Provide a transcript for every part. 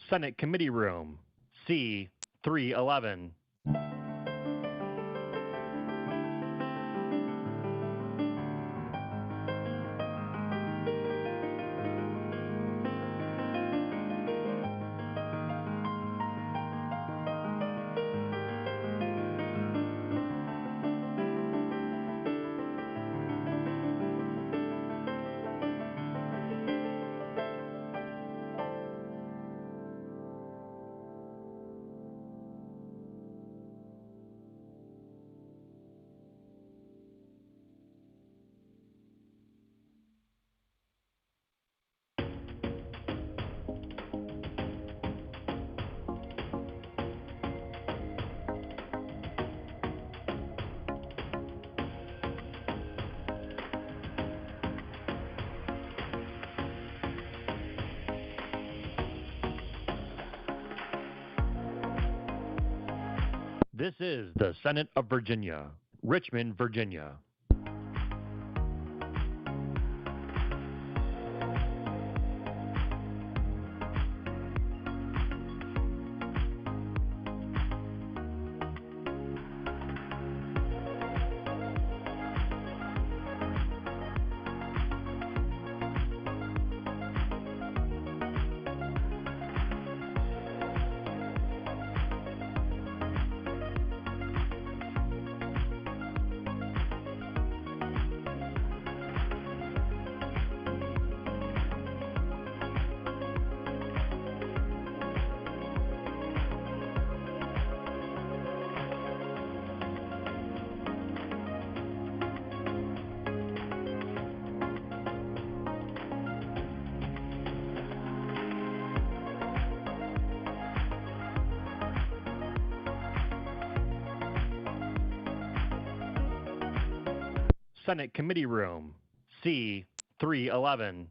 Senate Committee Room, C-311. This is the Senate of Virginia, Richmond, Virginia. Senate Committee Room, C-311.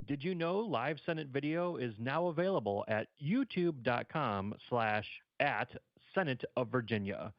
Did you know live Senate video is now available at youtube.com/@Senate of Virginia.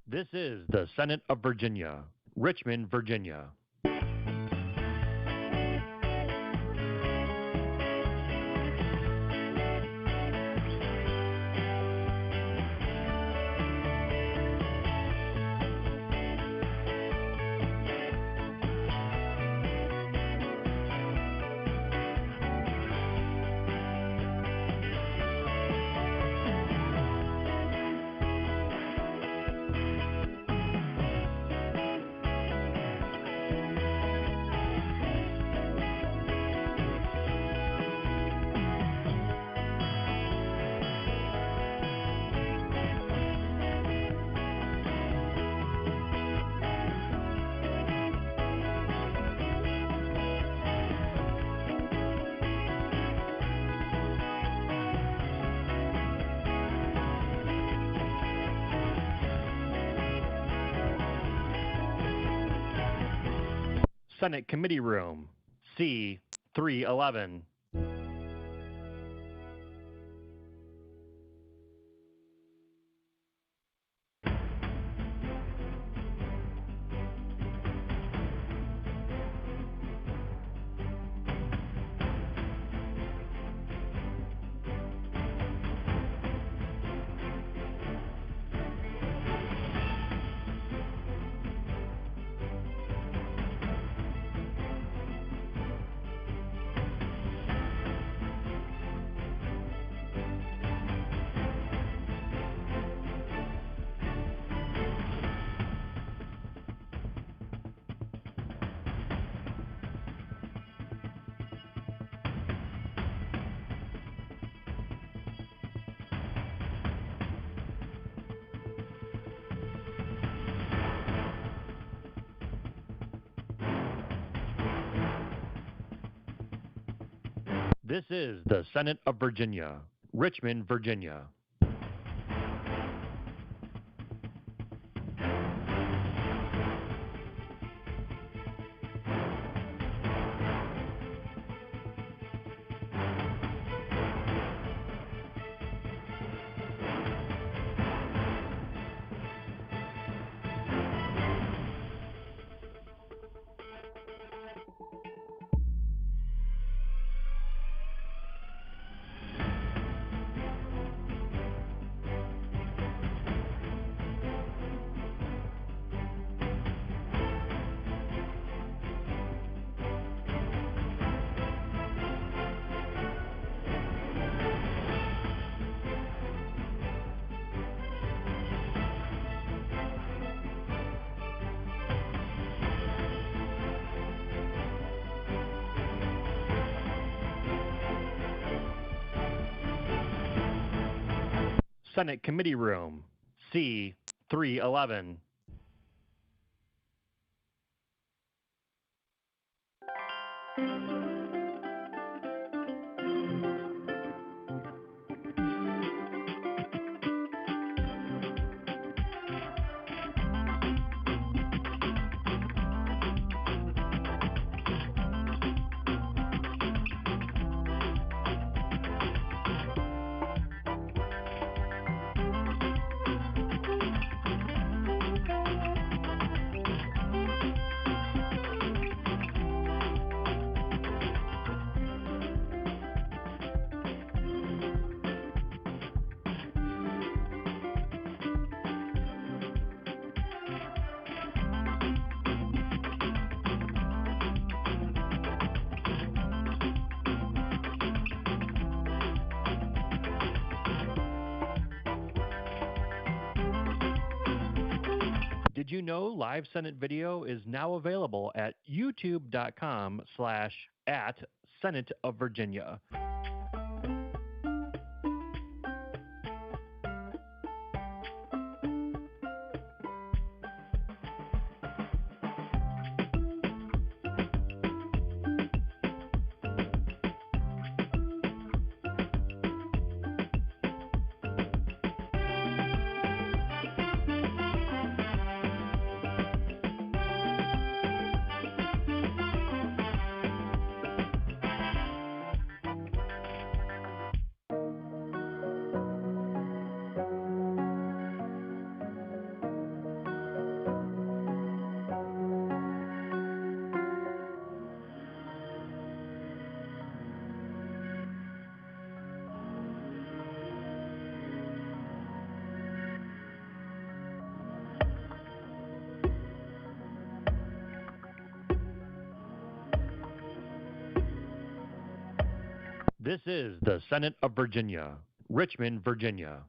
This is the Senate of Virginia, Richmond, Virginia. Senate Committee Room, C-311. This is the Senate of Virginia, Richmond, Virginia. Senate Committee Room, C-311. Did you know live Senate video is now available at youtube.com/@Senate of Virginia. This is the Senate of Virginia, Richmond, Virginia.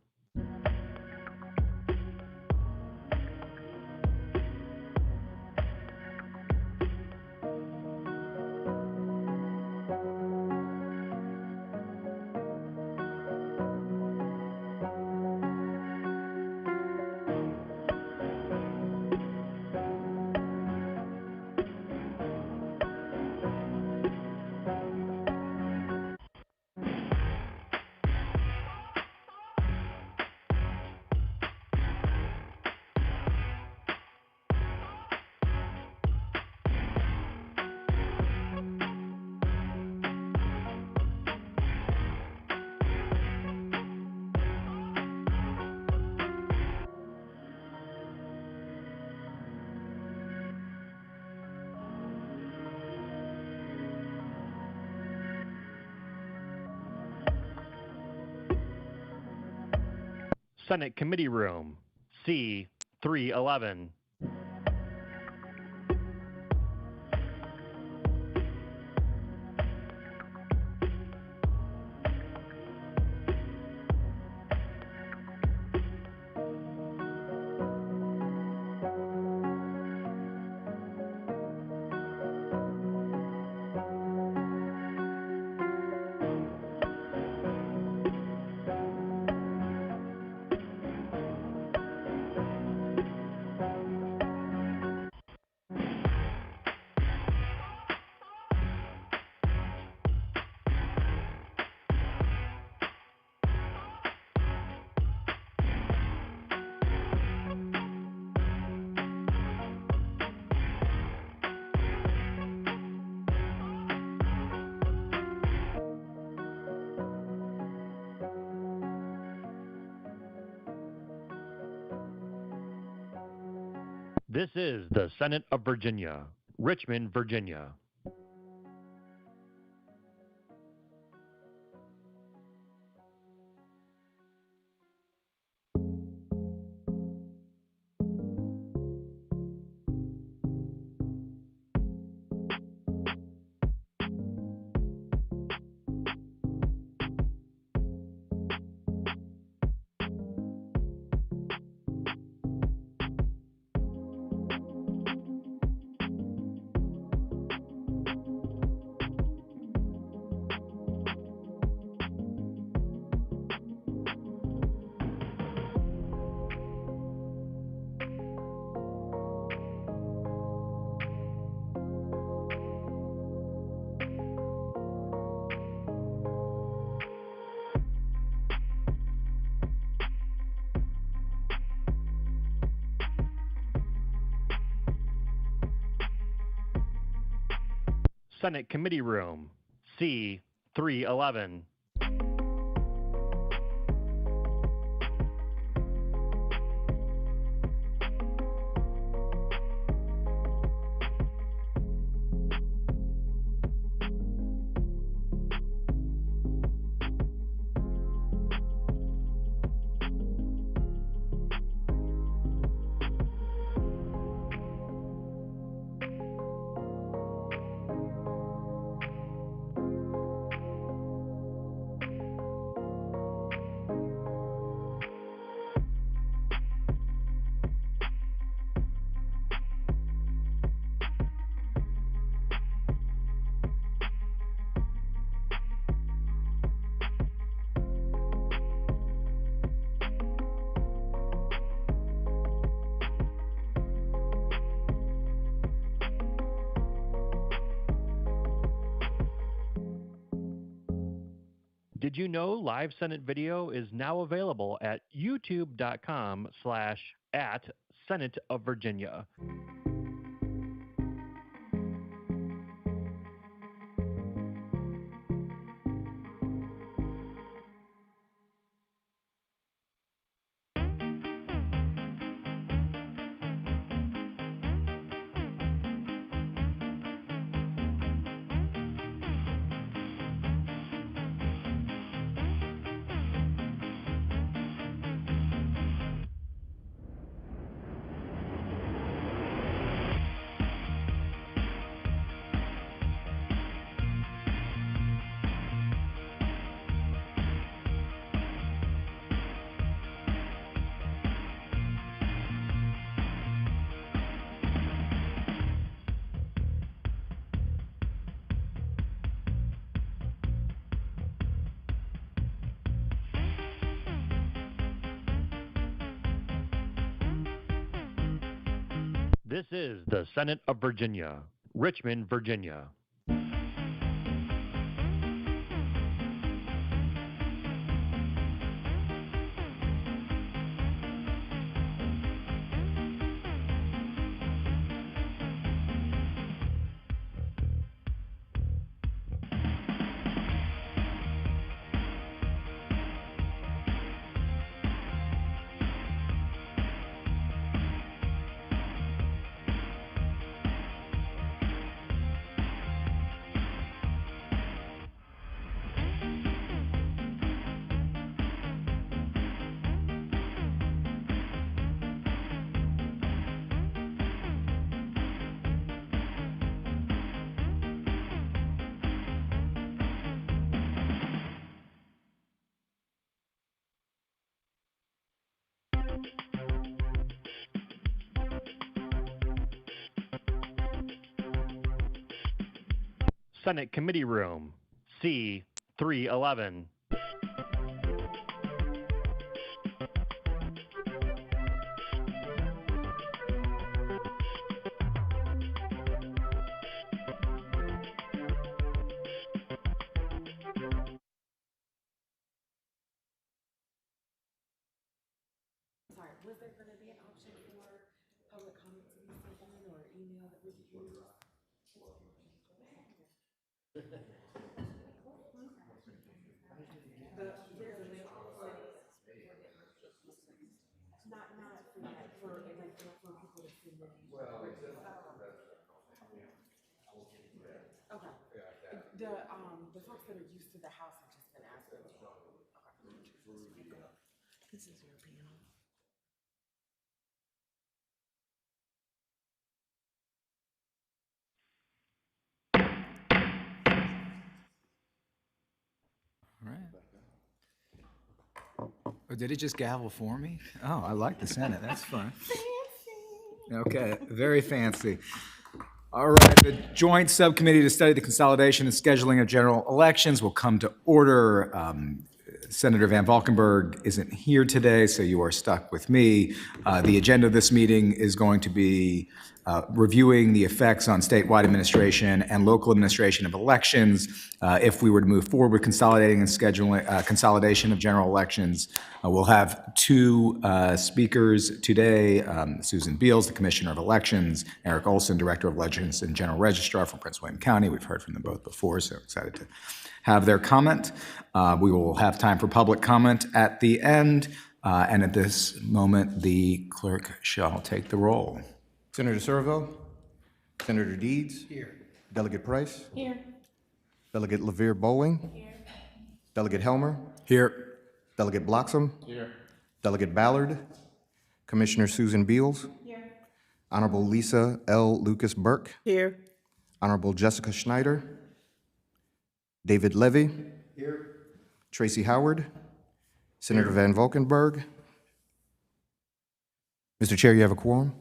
Senate Committee Room, C-311. This is the Senate of Virginia, Richmond, Virginia. Senate Committee Room, C-311. Did you know live Senate video is now available at youtube.com/@Senate of Virginia. This is the Senate of Virginia, Richmond, Virginia. Senate Committee Room, C311. Sorry, was there going to be an option for public comment to be sent in or email that we could use? There's a link for, not for that, for like for people to send in. Okay. The folks that are used to the house have just been asking. This is your panel. All right. Oh, did it just gavel for me? Oh, I like the Senate. That's fun. Okay, very fancy. All right, the Joint Subcommittee to study the consolidation and scheduling of general elections will come to order. Senator Van Valkenburg isn't here today, so you are stuck with me. The agenda of this meeting is going to be reviewing the effects on statewide administration and local administration of elections. If we were to move forward with consolidating and scheduling consolidation of general elections, we'll have two speakers today: Susan Beals, the Commissioner of Elections; Eric Olson, Director of Elections and General Registrar from Prince William County. We've heard from them both before, so excited to have their comment. We will have time for public comment at the end, and at this moment, the clerk shall take the roll. Senator Surville. Senator Deeds. Here. Delegate Price. Here. Delegate LaVere Bowling. Here. Delegate Helmer. Here. Delegate Bloxham. Here. Delegate Ballard. Commissioner Susan Beals. Here. Honorable Lisa L. Lucas Burke. Here. Honorable Jessica Schneider. David Levy. Here. Tracy Howard. Senator Van Valkenburg. Mr. Chair, you have a quorum.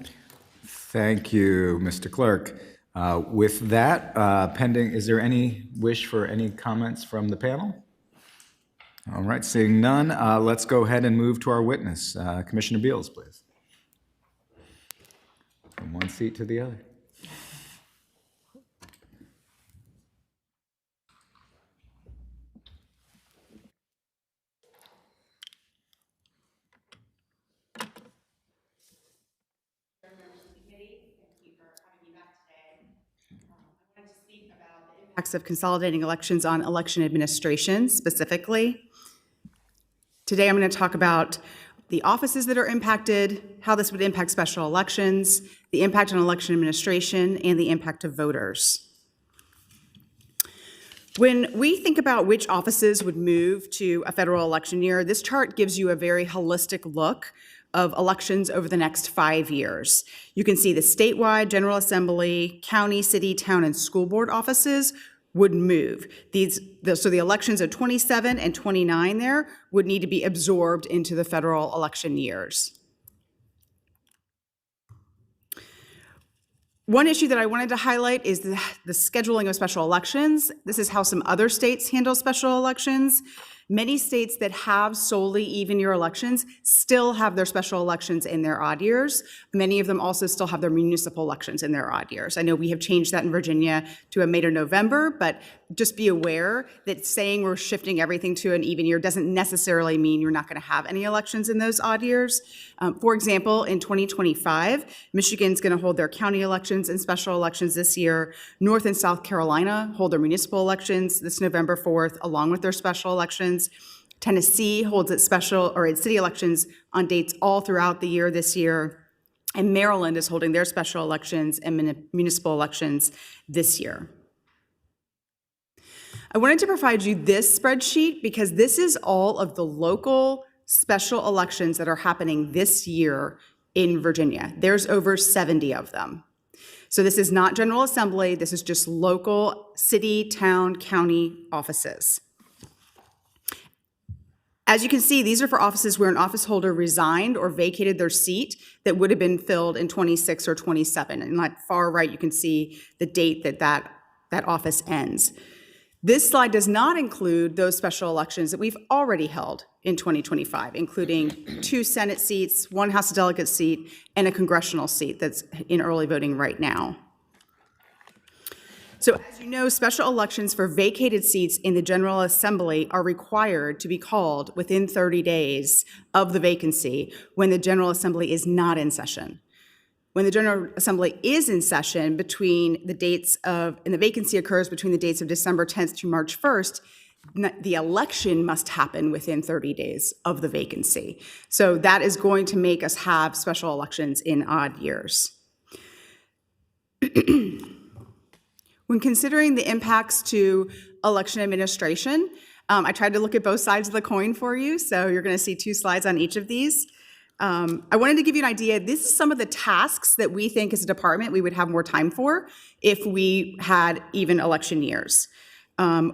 Thank you, Mr. Clerk. With that, pending, is there any wish for any comments from the panel? All right, seeing none, let's go ahead and move to our witness. Commissioner Beals, please. From one seat to the other. Impacts of consolidating elections on election administration specifically. Today I'm going to talk about the offices that are impacted, how this would impact special elections, the impact on election administration, and the impact of voters. When we think about which offices would move to a federal election year, this chart gives you a very holistic look of elections over the next 5 years. You can see the statewide, General Assembly, county, city, town, and school board offices would move. So the elections of 27 and 29 there would need to be absorbed into the federal election years. One issue that I wanted to highlight is the scheduling of special elections. This is how some other states handle special elections. Many states that have solely even year elections still have their special elections in their odd years. Many of them also still have their municipal elections in their odd years. I know we have changed that in Virginia to a May to November, but just be aware that saying we're shifting everything to an even year doesn't necessarily mean you're not going to have any elections in those odd years. For example, in 2025, Michigan's going to hold their county elections and special elections this year. North and South Carolina hold their municipal elections this November 4th, along with their special elections. Tennessee holds its city elections on dates all throughout the year this year. And Maryland is holding their special elections and municipal elections this year. I wanted to provide you this spreadsheet because this is all of the local special elections that are happening this year in Virginia. There's over 70 of them. So this is not General Assembly, this is just local city, town, county offices. As you can see, these are for offices where an office holder resigned or vacated their seat that would have been filled in 26 or 27. And on that far right, you can see the date that that office ends. This slide does not include those special elections that we've already held in 2025, including 2 Senate seats, 1 House of Delegates seat, and a congressional seat that's in early voting right now. So as you know, special elections for vacated seats in the General Assembly are required to be called within 30 days of the vacancy when the General Assembly is not in session. When the General Assembly is in session between the dates of, and the vacancy occurs between the dates of December 10th to March 1st, the election must happen within 30 days of the vacancy. So that is going to make us have special elections in odd years. When considering the impacts to election administration, I tried to look at both sides of the coin for you, so you're going to see 2 slides on each of these. I wanted to give you an idea. This is some of the tasks that we think as a department we would have more time for if we had even election years.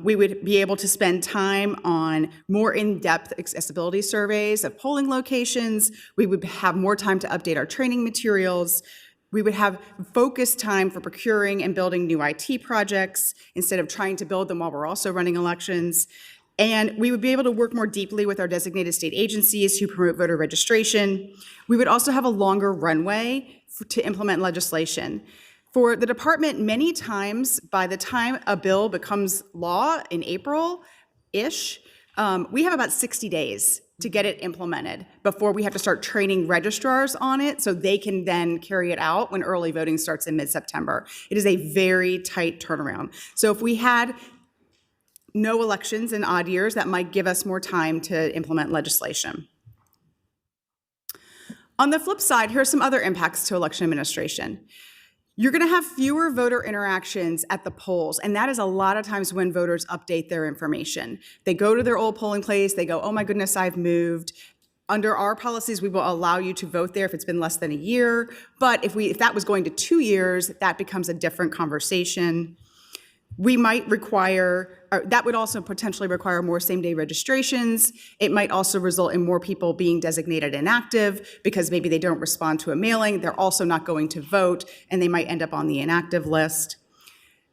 We would be able to spend time on more in-depth accessibility surveys of polling locations. We would have more time to update our training materials. We would have focused time for procuring and building new IT projects instead of trying to build them while we're also running elections. And we would be able to work more deeply with our designated state agencies who promote voter registration. We would also have a longer runway to implement legislation. For the department, many times, by the time a bill becomes law in April-ish, we have about 60 days to get it implemented before we have to start training registrars on it so they can then carry it out when early voting starts in mid-September. It is a very tight turnaround. So if we had no elections in odd years, that might give us more time to implement legislation. On the flip side, here are some other impacts to election administration. You're going to have fewer voter interactions at the polls, and that is a lot of times when voters update their information. They go to their old polling place, they go, oh my goodness, I've moved. Under our policies, we will allow you to vote there if it's been less than a year, but if that was going to 2 years, that becomes a different conversation. We might require, that would also potentially require more same-day registrations. It might also result in more people being designated inactive because maybe they don't respond to a mailing. They're also not going to vote, and they might end up on the inactive list.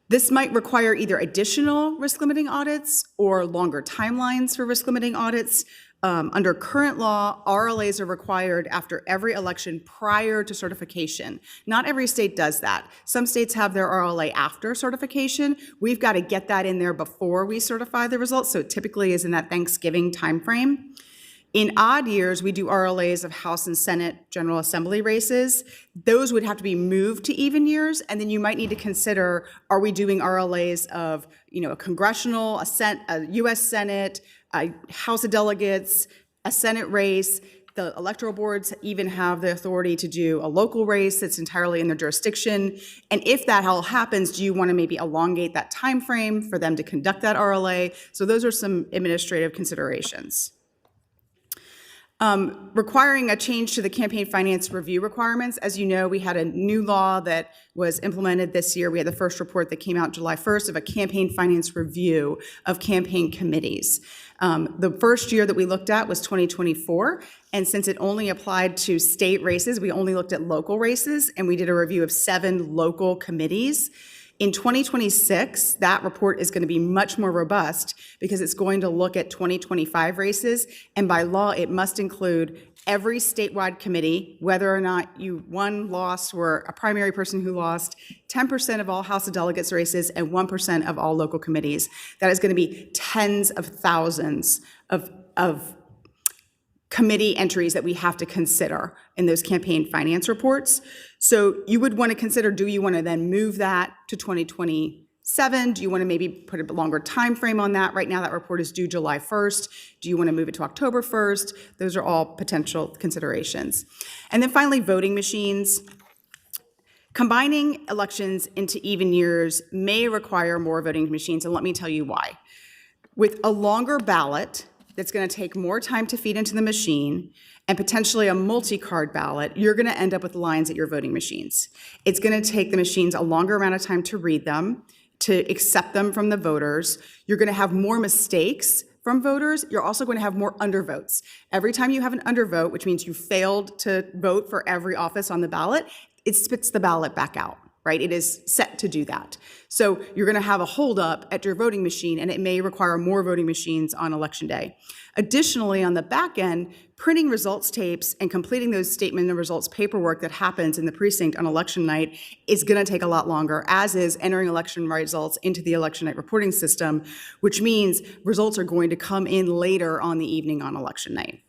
This might require either additional risk-limiting audits or longer timelines for risk-limiting audits. Under current law, RLAs are required after every election prior to certification. Not every state does that. Some states have their RLA after certification. We've got to get that in there before we certify the results, so it typically is in that Thanksgiving timeframe. In odd years, we do RLAs of House and Senate General Assembly races. Those would have to be moved to even years, and then you might need to consider, are we doing RLAs of, a congressional, a U.S. Senate, a House of Delegates, a Senate race. The electoral boards even have the authority to do a local race that's entirely in their jurisdiction. And if that all happens, do you want to maybe elongate that time frame for them to conduct that RLA? So those are some administrative considerations. Requiring a change to the campaign finance review requirements. As you know, we had a new law that was implemented this year. We had the first report that came out July 1st of a campaign finance review of campaign committees. The first year that we looked at was 2024, and since it only applied to state races, we only looked at local races, and we did a review of 7 local committees. In 2026, that report is going to be much more robust because it's going to look at 2025 races, and by law, it must include every statewide committee, whether or not you won, lost, were a primary person who lost, 10% of all House of Delegates races, and 1% of all local committees. That is going to be tens of thousands of committee entries that we have to consider in those campaign finance reports. So you would want to consider, do you want to then move that to 2027? Do you want to maybe put a longer time frame on that? Right now, that report is due July 1st. Do you want to move it to October 1st? Those are all potential considerations. And then finally, voting machines. Combining elections into even years may require more voting machines, and let me tell you why. With a longer ballot, that's going to take more time to feed into the machine, and potentially a multi-card ballot, you're going to end up with lines at your voting machines. It's going to take the machines a longer amount of time to read them, to accept them from the voters. You're going to have more mistakes from voters. You're also going to have more undervotes. Every time you have an undervote, which means you failed to vote for every office on the ballot, it spits the ballot back out, right? It is set to do that. So you're going to have a holdup at your voting machine, and it may require more voting machines on election day. Additionally, on the back end, printing results tapes and completing those statement of results paperwork that happens in the precinct on election night is going to take a lot longer, as is entering election results into the election night reporting system, which means results are going to come in later on the evening on election night.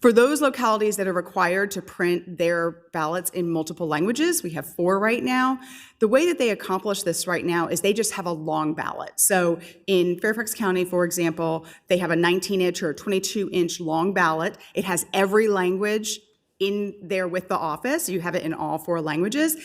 For those localities that are required to print their ballots in multiple languages, we have 4 right now. The way that they accomplish this right now is they just have a long ballot. So in Fairfax County, for example, they have a 19-inch or a 22-inch long ballot. It has every language in there with the office. You have it in all 4 languages.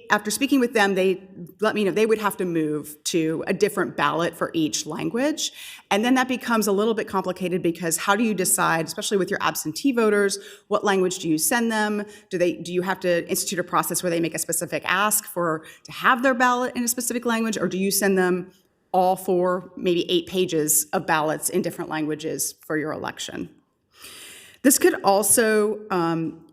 After speaking with them, they let me know they would have to move to a different ballot for each language. And then that becomes a little bit complicated, because how do you decide, especially with your absentee voters, what language do you send them? Do you have to institute a process where they make a specific ask to have their ballot in a specific language, or do you send them all 4, maybe 8 pages of ballots in different languages for your election? This could also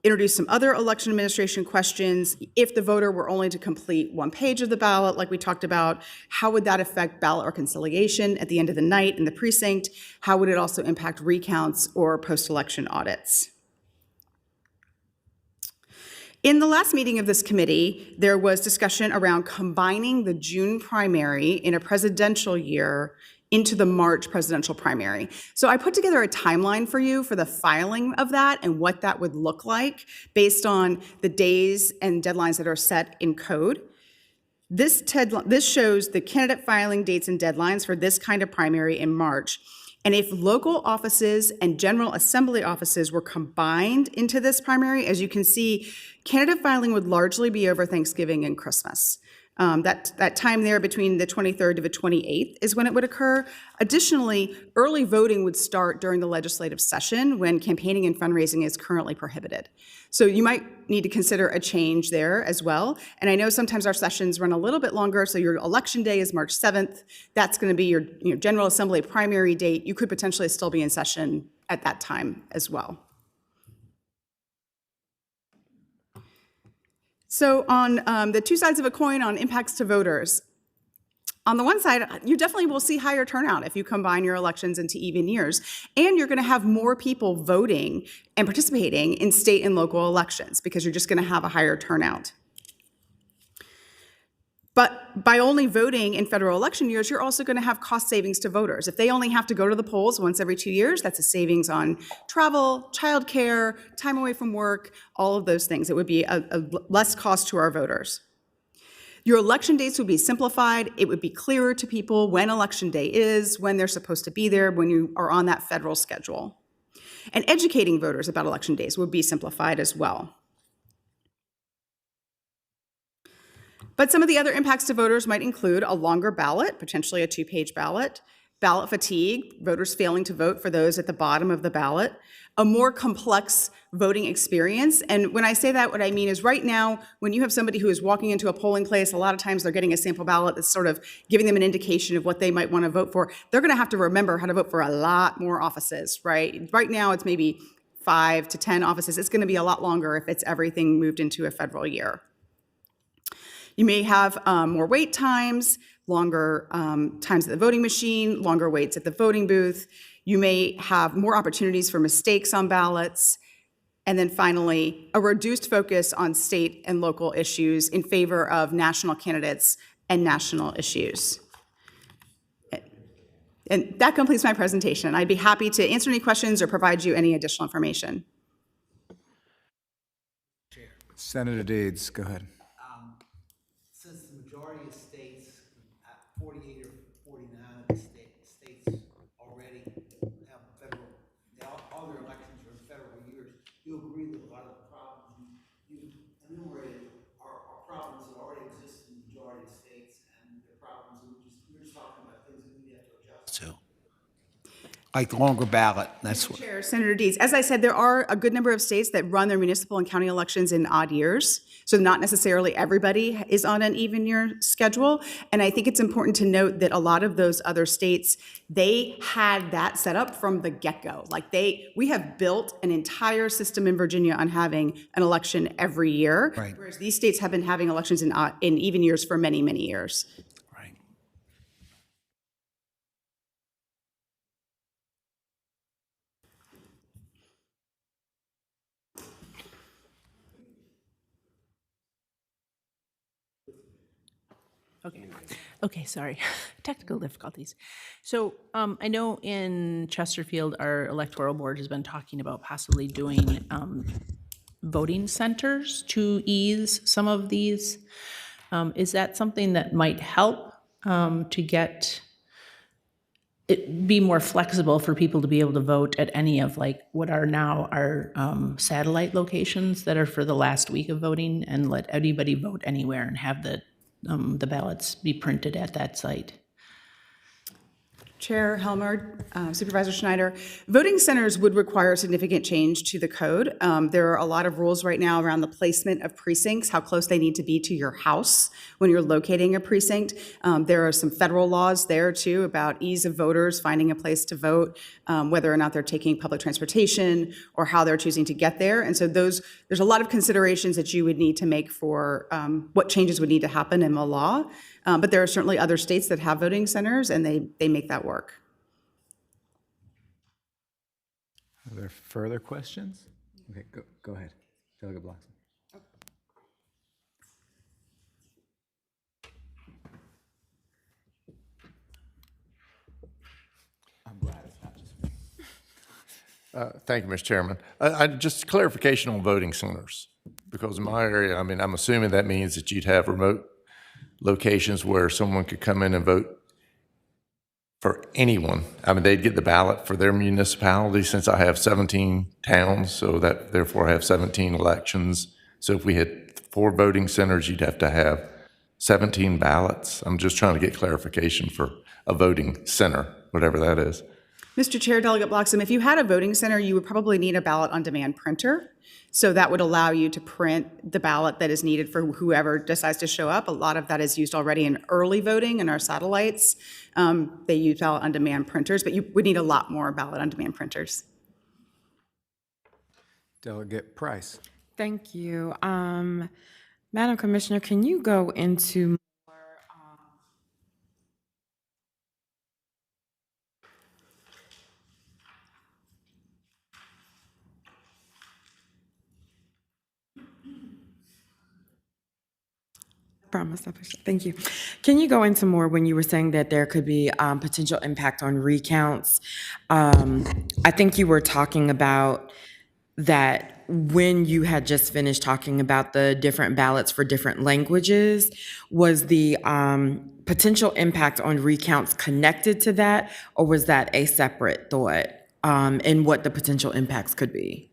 introduce some other election administration questions. If the voter were only to complete 1 page of the ballot, like we talked about, how would that affect ballot reconciliation at the end of the night in the precinct? How would it also impact recounts or post-election audits? In the last meeting of this committee, there was discussion around combining the June primary in a presidential year into the March presidential primary. So I put together a timeline for you for the filing of that and what that would look like based on the days and deadlines that are set in code. This shows the candidate filing dates and deadlines for this kind of primary in March. And if local offices and General Assembly offices were combined into this primary, as you can see, candidate filing would largely be over Thanksgiving and Christmas. That time there between the 23rd to the 28th is when it would occur. Additionally, early voting would start during the legislative session when campaigning and fundraising is currently prohibited. So you might need to consider a change there as well. And I know sometimes our sessions run a little bit longer, so your election day is March 7th. That's going to be your General Assembly primary date. You could potentially still be in session at that time as well. So on the 2 sides of a coin on impacts to voters, on the one side, you definitely will see higher turnout if you combine your elections into even years, and you're going to have more people voting and participating in state and local elections because you're just going to have a higher turnout. But by only voting in federal election years, you're also going to have cost savings to voters. If they only have to go to the polls once every 2 years, that's a savings on travel, childcare, time away from work, all of those things. It would be a less cost to our voters. Your election dates would be simplified. It would be clearer to people when election day is, when they're supposed to be there, when you are on that federal schedule. And educating voters about election days would be simplified as well. But some of the other impacts to voters might include a longer ballot, potentially a 2-page ballot, ballot fatigue, voters failing to vote for those at the bottom of the ballot, a more complex voting experience. And when I say that, what I mean is right now, when you have somebody who is walking into a polling place, a lot of times they're getting a sample ballot that's sort of giving them an indication of what they might want to vote for. They're going to have to remember how to vote for a lot more offices, right? Right now, it's maybe 5 to 10 offices. It's going to be a lot longer if it's everything moved into a federal year. You may have more wait times, longer times at the voting machine, longer waits at the voting booth. You may have more opportunities for mistakes on ballots. And then finally, a reduced focus on state and local issues in favor of national candidates and national issues. And that completes my presentation. I'd be happy to answer any questions or provide you any additional information. Senator Deeds, go ahead. Since the majority of states, 48 or 49 of the states already have federal, all their elections are in federal years, you agree that a lot of the problems you enumerated are problems that already exist in the majority of states, and the problems that we're just talking about things that we have to adjust to. Like the longer ballot, that's what. Chair, Senator Deeds, as I said, there are a good number of states that run their municipal and county elections in odd years. So not necessarily everybody is on an even year schedule. And I think it's important to note that a lot of those other states, they had that set up from the get-go. Like we have built an entire system in Virginia on having an election every year. Right. Whereas these states have been having elections in even years for many, many years. Right. Okay, sorry. Technical difficulties. So I know in Chesterfield, our electoral board has been talking about possibly doing voting centers to ease some of these. Is that something that might help to get it be more flexible for people to be able to vote at any of like what are now our satellite locations that are for the last week of voting, and let anybody vote anywhere and have the ballots be printed at that site? Chair Helmer, Supervisor Schneider, voting centers would require significant change to the code. There are a lot of rules right now around the placement of precincts, how close they need to be to your house when you're locating a precinct. There are some federal laws there too about ease of voters finding a place to vote, whether or not they're taking public transportation or how they're choosing to get there. And so there's a lot of considerations that you would need to make for what changes would need to happen in the law. But there are certainly other states that have voting centers, and they make that work. Are there further questions? Okay, go ahead. Delegate Bloxham. I'm glad it's not just me. Thank you, Mr. Chairman. Just clarification on voting centers, because in my area, I mean, I'm assuming that means that you'd have remote locations where someone could come in and vote for anyone. I mean, they'd get the ballot for their municipality, since I have 17 towns, so that therefore I have 17 elections. So if we had 4 voting centers, you'd have to have 17 ballots. I'm just trying to get clarification for a voting center, whatever that is. Mr. Chair, Delegate Bloxham, if you had a voting center, you would probably need a ballot on demand printer. So that would allow you to print the ballot that is needed for whoever decides to show up. A lot of that is used already in early voting in our satellites. They use ballot on demand printers, but you would need a lot more ballot on demand printers. Delegate Price. Thank you. Madam Commissioner, can you go into promise. Thank you. Can you go into more when you were saying that there could be potential impact on recounts? I think you were talking about that when you had just finished talking about the different ballots for different languages, was the potential impact on recounts connected to that, or was that a separate thought in what the potential impacts could be?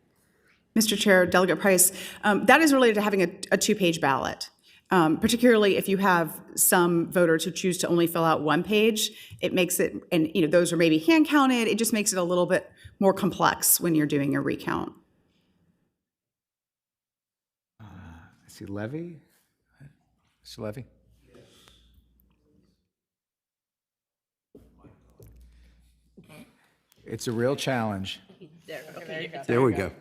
Mr. Chair, Delegate Price, that is related to having a two-page ballot. Particularly if you have some voters who choose to only fill out one page, it makes it, and those are maybe hand counted, it just makes it a little bit more complex when you're doing a recount. I see Levy. Mr. Levy? It's a real challenge. There we go.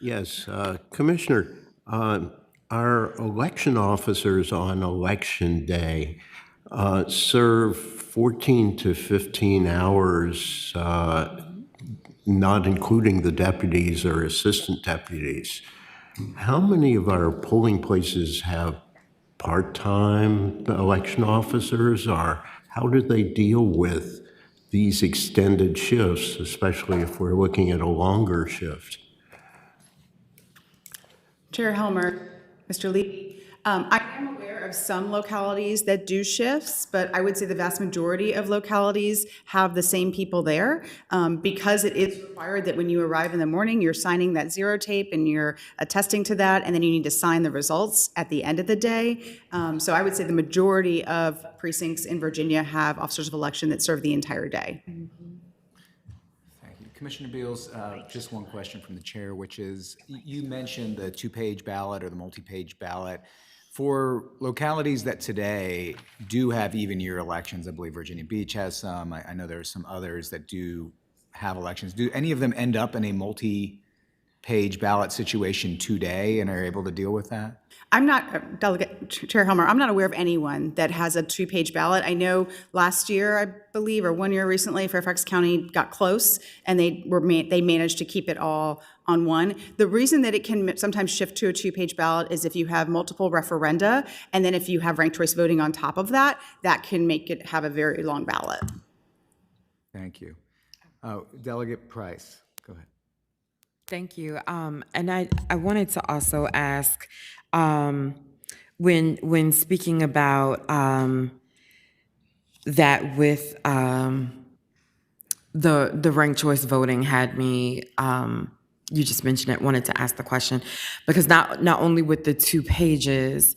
Yes, Commissioner, our election officers on election day serve 14 to 15 hours, not including the deputies or assistant deputies. How many of our polling places have part-time election officers, or how do they deal with these extended shifts, especially if we're looking at a longer shift? Chair Helmer, Mr. Lee, I am aware of some localities that do shifts, but I would say the vast majority of localities have the same people there because it is required that when you arrive in the morning, you're signing that zero tape and you're attesting to that, and then you need to sign the results at the end of the day. So I would say the majority of precincts in Virginia have officers of election that serve the entire day. Commissioner Beals, just one question from the chair, which is, you mentioned the two-page ballot or the multi-page ballot. For localities that today do have even year elections, I believe Virginia Beach has some, I know there are some others that do have elections. Do any of them end up in a multi-page ballot situation today and are able to deal with that? I'm not, Delegate Chair Helmer, I'm not aware of anyone that has a two-page ballot. I know last year, I believe, or 1 year recently, Fairfax County got close and they managed to keep it all on one. The reason that it can sometimes shift to a two-page ballot is if you have multiple referenda, and then if you have ranked choice voting on top of that, that can make it have a very long ballot. Thank you. Delegate Price, go ahead. Thank you. And I wanted to also ask, when speaking about that with the ranked choice voting had me, you just mentioned it, wanted to ask the question, because not only with the 2 pages,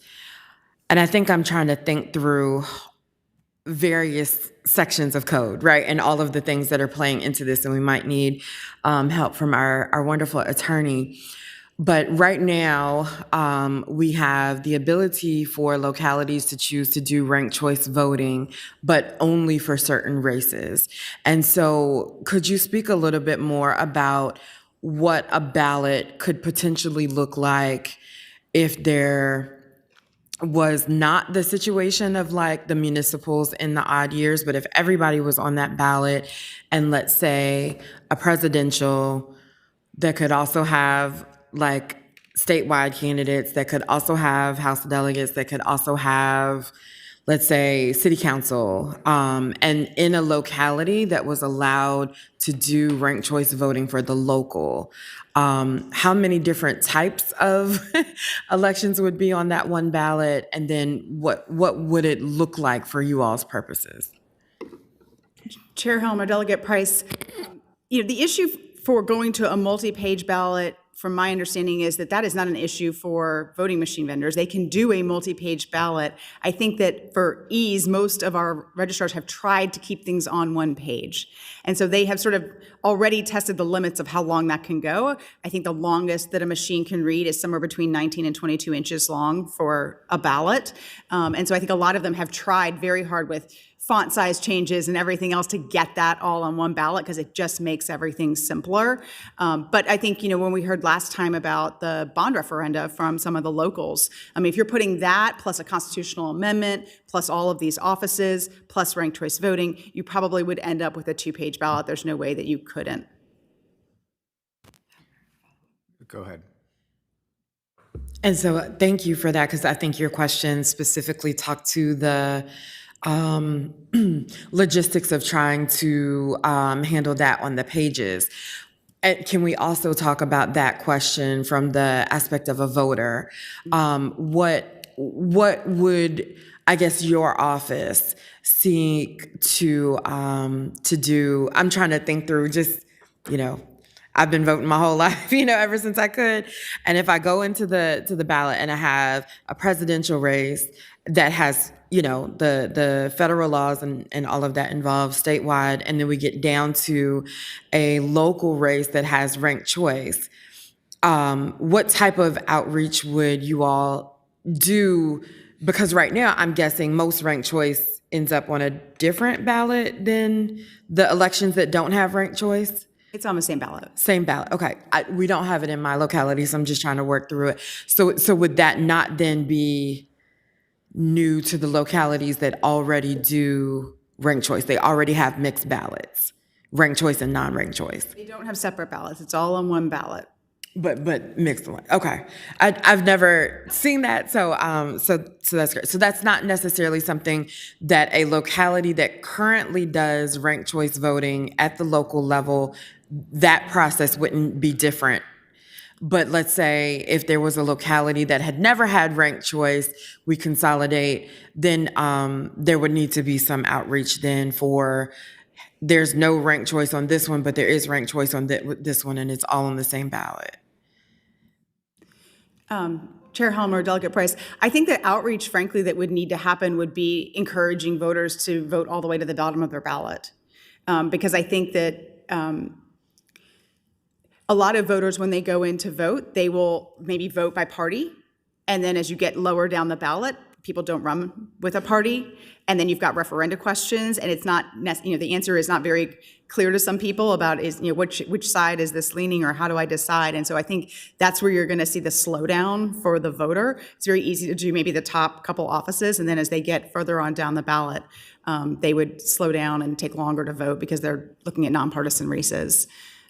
and I think I'm trying to think through various sections of code, right? And all of the things that are playing into this, and we might need help from our wonderful attorney. But right now, we have the ability for localities to choose to do ranked choice voting, but only for certain races. And so could you speak a little bit more about what a ballot could potentially look like if there was not the situation of like the municipals in the odd years, but if everybody was on that ballot, and let's say a presidential that could also have like statewide candidates, that could also have House delegates, that could also have, let's say, city council, and in a locality that was allowed to do ranked choice voting for the local, how many different types of elections would be on that one ballot, and then what would it look like for you all's purposes? Chair Helmer, Delegate Price, the issue for going to a multi-page ballot, from my understanding, is that is not an issue for voting machine vendors. They can do a multi-page ballot. I think that for ease, most of our registrars have tried to keep things on one page. And so they have sort of already tested the limits of how long that can go. I think the longest that a machine can read is somewhere between 19 and 22 inches long for a ballot. And so I think a lot of them have tried very hard with font size changes and everything else to get that all on one ballot, because it just makes everything simpler. But I think, when we heard last time about the bond referenda from some of the locals, if you're putting that plus a constitutional amendment, plus all of these offices, plus ranked choice voting, you probably would end up with a 2-page ballot. There's no way that you couldn't. Go ahead. And so thank you for that, because I think your question specifically talked to the logistics of trying to handle that on the pages. And can we also talk about that question from the aspect of a voter? What would, I guess, your office seek to do? I'm trying to think through just, I've been voting my whole life, ever since I could. And if I go into the ballot and I have a presidential race that has, the federal laws and all of that involved statewide, and then we get down to a local race that has ranked choice, what type of outreach would you all do? Because right now, I'm guessing most ranked choice ends up on a different ballot than the elections that don't have ranked choice. It's on the same ballot. Same ballot. Okay. We don't have it in my locality, so I'm just trying to work through it. So would that not then be new to the localities that already do ranked choice? They already have mixed ballots, ranked choice and non-ranked choice. They don't have separate ballots. It's all on one ballot. But mixed one. Okay. I've never seen that, so that's great. So that's not necessarily something that a locality that currently does ranked choice voting at the local level, that process wouldn't be different. But let's say if there was a locality that had never had ranked choice, we consolidate, then there would need to be some outreach then for, there's no ranked choice on this one, but there is ranked choice on this one, and it's all on the same ballot. Chair Helmer, Delegate Price, I think the outreach, frankly, that would need to happen would be encouraging voters to vote all the way to the bottom of their ballot. Because I think that a lot of voters, when they go in to vote, they will maybe vote by party. And then as you get lower down the ballot, people don't run with a party. And then you've got referenda questions, and it's not, the answer is not very clear to some people about which side is this leaning, or how do I decide? And so I think that's where you're going to see the slowdown for the voter. It's very easy to do maybe the top couple offices, and then as they get further on down the ballot, they would slow down and take longer to vote because they're looking at nonpartisan races.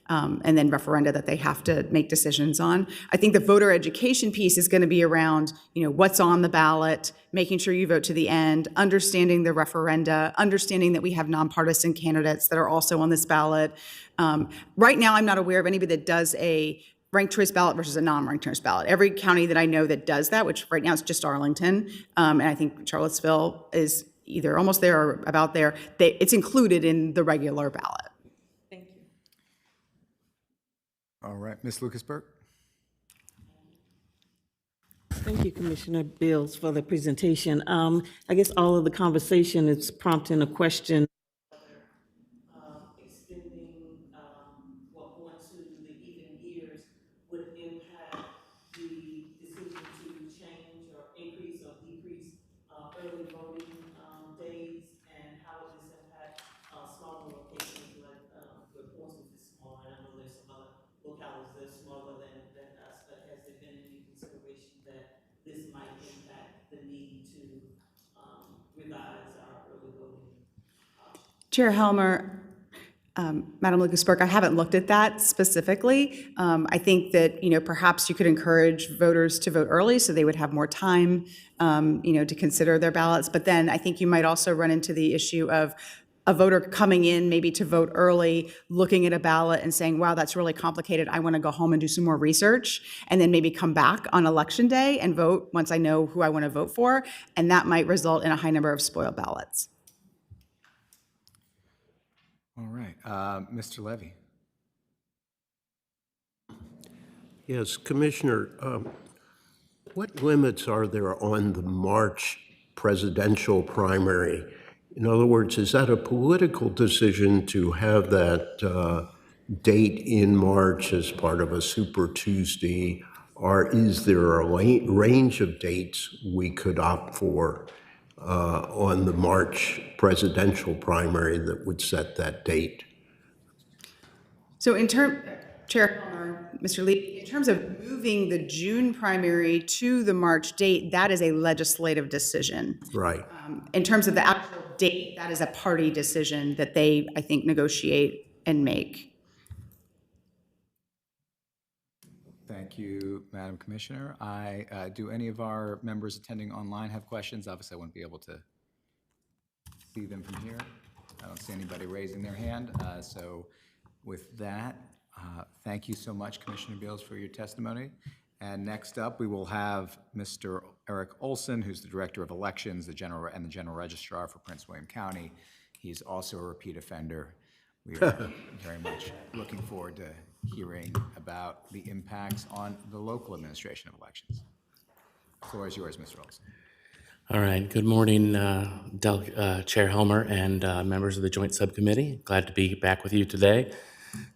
And then referenda that they have to make decisions on. I think the voter education piece is going to be around, what's on the ballot, making sure you vote to the end, understanding the referenda, understanding that we have nonpartisan candidates that are also on this ballot. Right now, I'm not aware of anybody that does a ranked choice ballot versus a non-ranked choice ballot. Every county that I know that does that, which right now is just Arlington, and I think Charlottesville is either almost there or about there, it's included in the regular ballot. All right, Ms. Lucas-Burke? Thank you, Commissioner Bills, for the presentation. I guess all of the conversation is prompting a question. Extending going to the even years would impact the decision to change or increase or decrease early voting days, and how would this impact smaller locations like where Portsmouth is small, and I know there's some other localities that are smaller than us, but has there been any consideration that this might impact the need to revise our early voting options? Chair Helmer, Madam Lucas-Burke, I haven't looked at that specifically. I think that, perhaps you could encourage voters to vote early so they would have more time, to consider their ballots. But then I think you might also run into the issue of a voter coming in maybe to vote early, looking at a ballot and saying, wow, that's really complicated. I want to go home and do some more research, and then maybe come back on election day and vote once I know who I want to vote for. And that might result in a high number of spoiled ballots. All right, Mr. Levy. Yes, Commissioner, what limits are there on the March presidential primary? In other words, is that a political decision to have that date in March as part of a Super Tuesday, or is there a range of dates we could opt for on the March presidential primary that would set that date? So Chair Helmer, Mr. Lee, in terms of moving the June primary to the March date, that is a legislative decision. Right. In terms of the actual date, that is a party decision that they, I think, negotiate and make. Thank you, Madam Commissioner. Do any of our members attending online have questions? Obviously, I wouldn't be able to see them from here. I don't see anybody raising their hand. So with that, thank you so much, Commissioner Beals, for your testimony. And next up, we will have Mr. Eric Olson, who's the Director of Elections, the General Registrar for Prince William County. He's also a repeat offender. We are very much looking forward to hearing about the impacts on the local administration of elections. The floor is yours, Mr. Olson. All right. Good morning, Chair Helmer and members of the Joint Subcommittee. Glad to be back with you today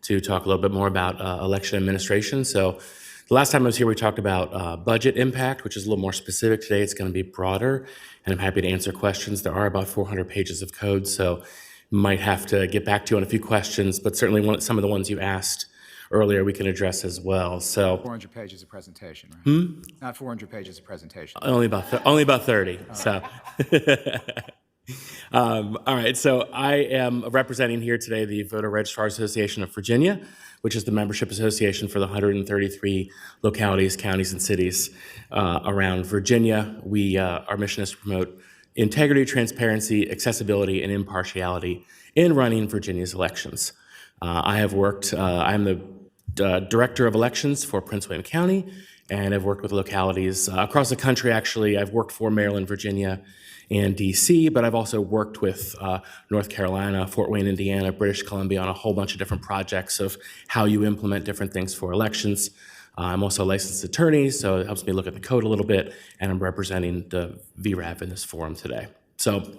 to talk a little bit more about election administration. So the last time I was here, we talked about budget impact, which is a little more specific. Today, it's going to be broader, and I'm happy to answer questions. There are about 400 pages of code, so might have to get back to you on a few questions, but certainly some of the ones you asked earlier we can address as well. So 400 pages of presentation, right? Not 400 pages of presentation. Only about 30. So, all right. So I am representing here today the Voter Registrar Association of Virginia, which is the membership association for the 133 localities, counties, and cities around Virginia. Our mission is to promote integrity, transparency, accessibility, and impartiality in running Virginia's elections. I'm the Director of Elections for Prince William County, and I've worked with localities across the country, actually. I've worked for Maryland, Virginia, and D.C., but I've also worked with North Carolina, Fort Wayne, Indiana, British Columbia on a whole bunch of different projects of how you implement different things for elections. I'm also a licensed attorney, so it helps me look at the code a little bit, and I'm representing the VRAV in this forum today. So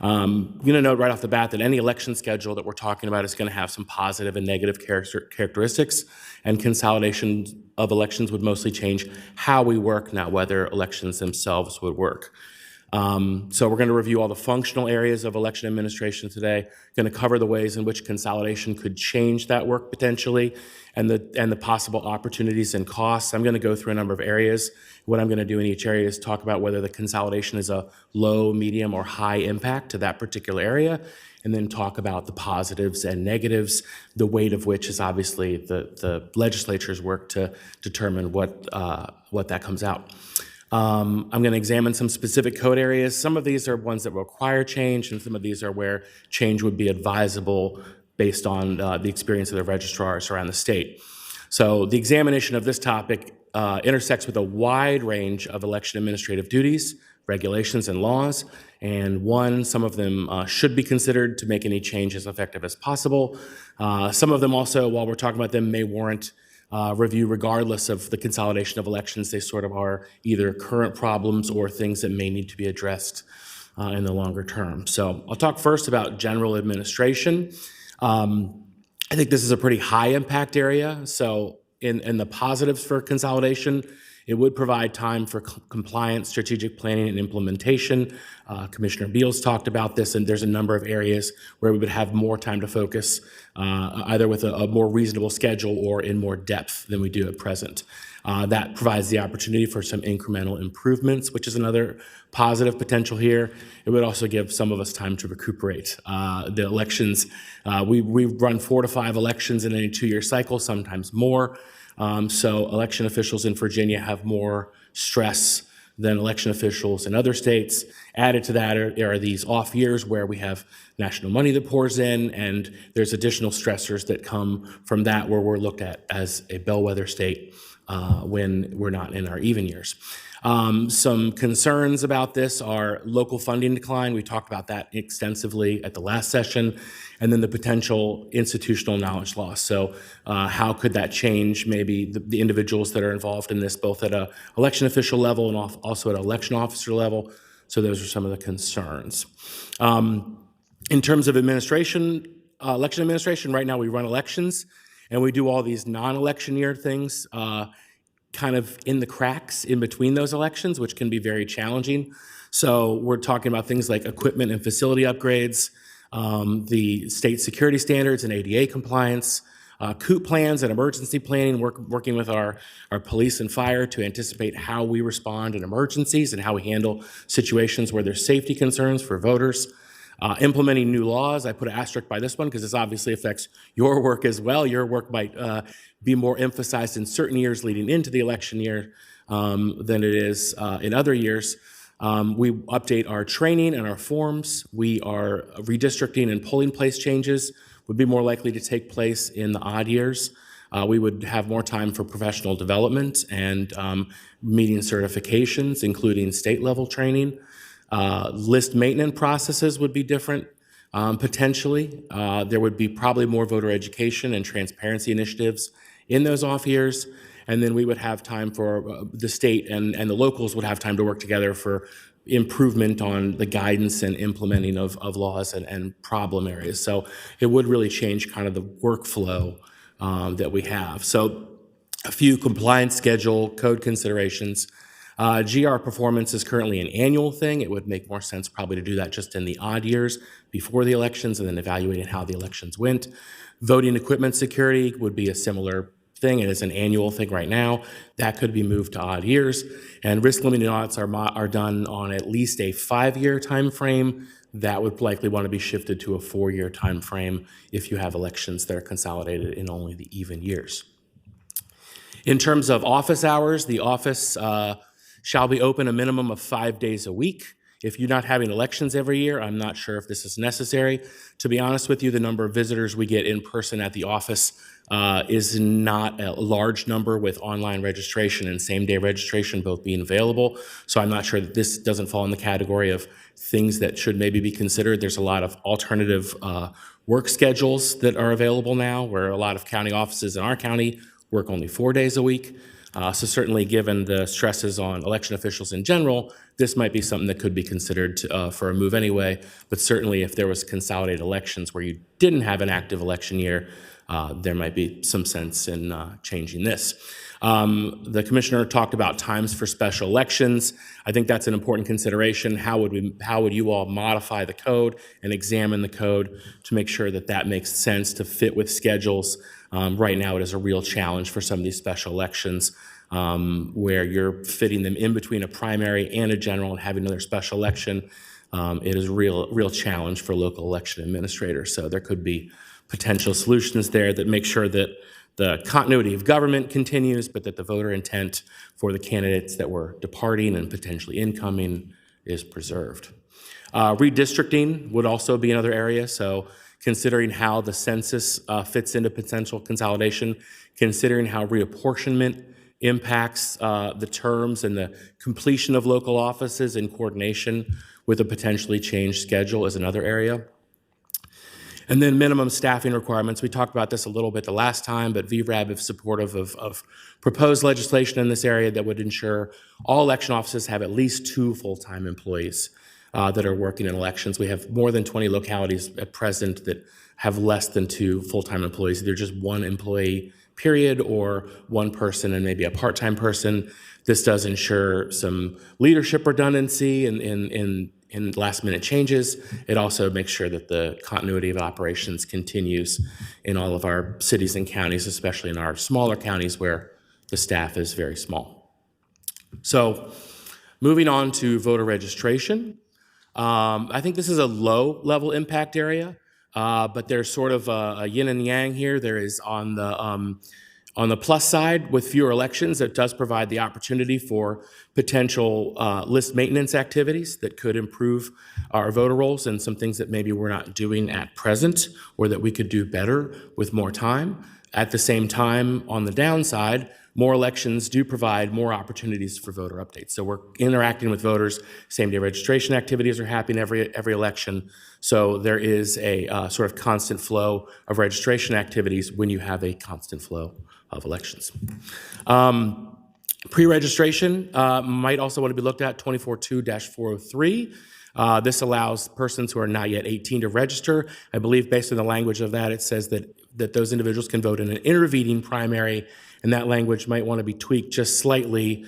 I'm going to note right off the bat that any election schedule that we're talking about is going to have some positive and negative characteristics, and consolidation of elections would mostly change how we work, not whether elections themselves would work. So we're going to review all the functional areas of election administration today, going to cover the ways in which consolidation could change that work potentially, and the possible opportunities and costs. I'm going to go through a number of areas. What I'm going to do in each area is talk about whether the consolidation is a low, medium, or high impact to that particular area, and then talk about the positives and negatives, the weight of which is obviously the legislature's work to determine what that comes out. I'm going to examine some specific code areas. Some of these are ones that require change, and some of these are where change would be advisable based on the experience of the registrars around the state. So the examination of this topic intersects with a wide range of election administrative duties, regulations, and laws. And some of them should be considered to make any change as effective as possible. Some of them also, while we're talking about them, may warrant review regardless of the consolidation of elections. They sort of are either current problems or things that may need to be addressed in the longer term. So I'll talk first about general administration. I think this is a pretty high impact area. So in the positives for consolidation, it would provide time for compliance, strategic planning, and implementation. Commissioner Beals talked about this, and there's a number of areas where we would have more time to focus, either with a more reasonable schedule or in more depth than we do at present. That provides the opportunity for some incremental improvements, which is another positive potential here. It would also give some of us time to recuperate. The elections, we run 4 to 5 elections in any 2-year cycle, sometimes more. So election officials in Virginia have more stress than election officials in other states. Added to that are these off years where we have national money that pours in, and there's additional stressors that come from that, where we're looked at as a bellwether state when we're not in our even years. Some concerns about this are local funding decline. We talked about that extensively at the last session, and then the potential institutional knowledge loss. So how could that change maybe the individuals that are involved in this, both at an election official level and also at an election officer level? So those are some of the concerns. In terms of administration, election administration, right now we run elections, and we do all these non-election year things kind of in the cracks in between those elections, which can be very challenging. So we're talking about things like equipment and facility upgrades, the state security standards and ADA compliance, COOP plans and emergency planning, working with our police and fire to anticipate how we respond in emergencies and how we handle situations where there's safety concerns for voters. Implementing new laws. I put an asterisk by this one because this obviously affects your work as well. Your work might be more emphasized in certain years leading into the election year than it is in other years. We update our training and our forms. We are redistricting and polling place changes would be more likely to take place in the odd years. We would have more time for professional development and meeting certifications, including state-level training. List maintenance processes would be different, potentially. There would be probably more voter education and transparency initiatives in those off years. And then we would have time for the state and the locals would have time to work together for improvement on the guidance and implementing of laws and problem areas. So it would really change kind of the workflow that we have. So a few compliance schedule code considerations. GR performance is currently an annual thing. It would make more sense probably to do that just in the odd years before the elections and then evaluating how the elections went. Voting equipment security would be a similar thing. It is an annual thing right now. That could be moved to odd years. And risk limiting audits are done on at least a 5-year time frame. That would likely want to be shifted to a 4-year time frame if you have elections that are consolidated in only the even years. In terms of office hours, the office shall be open a minimum of 5 days a week. If you're not having elections every year, I'm not sure if this is necessary. To be honest with you, the number of visitors we get in person at the office is not a large number with online registration and same-day registration both being available. So I'm not sure that this doesn't fall in the category of things that should maybe be considered. There's a lot of alternative work schedules that are available now, where a lot of county offices in our county work only 4 days a week. So certainly, given the stresses on election officials in general, this might be something that could be considered for a move anyway. But certainly, if there was consolidated elections where you didn't have an active election year, there might be some sense in changing this. The commissioner talked about times for special elections. I think that's an important consideration. How would you all modify the code and examine the code to make sure that that makes sense to fit with schedules? Right now, it is a real challenge for some of these special elections where you're fitting them in between a primary and a general and having another special election. It is a real challenge for local election administrators. So there could be potential solutions there that make sure that the continuity of government continues, but that the voter intent for the candidates that were departing and potentially incoming is preserved. Redistricting would also be another area. So considering how the census fits into potential consolidation, considering how reapportionment impacts the terms and the completion of local offices in coordination with a potentially changed schedule is another area. And then minimum staffing requirements. We talked about this a little bit the last time, but VRAB is supportive of proposed legislation in this area that would ensure all election offices have at least 2 full-time employees that are working in elections. We have more than 20 localities at present that have less than 2 full-time employees. They're just 1 employee period or 1 person and maybe a part-time person. This does ensure some leadership redundancy in last-minute changes. It also makes sure that the continuity of operations continues in all of our cities and counties, especially in our smaller counties where the staff is very small. So moving on to voter registration. I think this is a low-level impact area, but there's sort of a yin and yang here. There is on the plus side, with fewer elections, it does provide the opportunity for potential list maintenance activities that could improve our voter rolls and some things that maybe we're not doing at present or that we could do better with more time. At the same time, on the downside, more elections do provide more opportunities for voter updates. So we're interacting with voters. Same-day registration activities are happening every election. So there is a sort of constant flow of registration activities when you have a constant flow of elections. Pre-registration might also want to be looked at, 24.2-403. This allows persons who are not yet 18 to register. I believe based on the language of that, it says that those individuals can vote in an intervening primary, and that language might want to be tweaked just slightly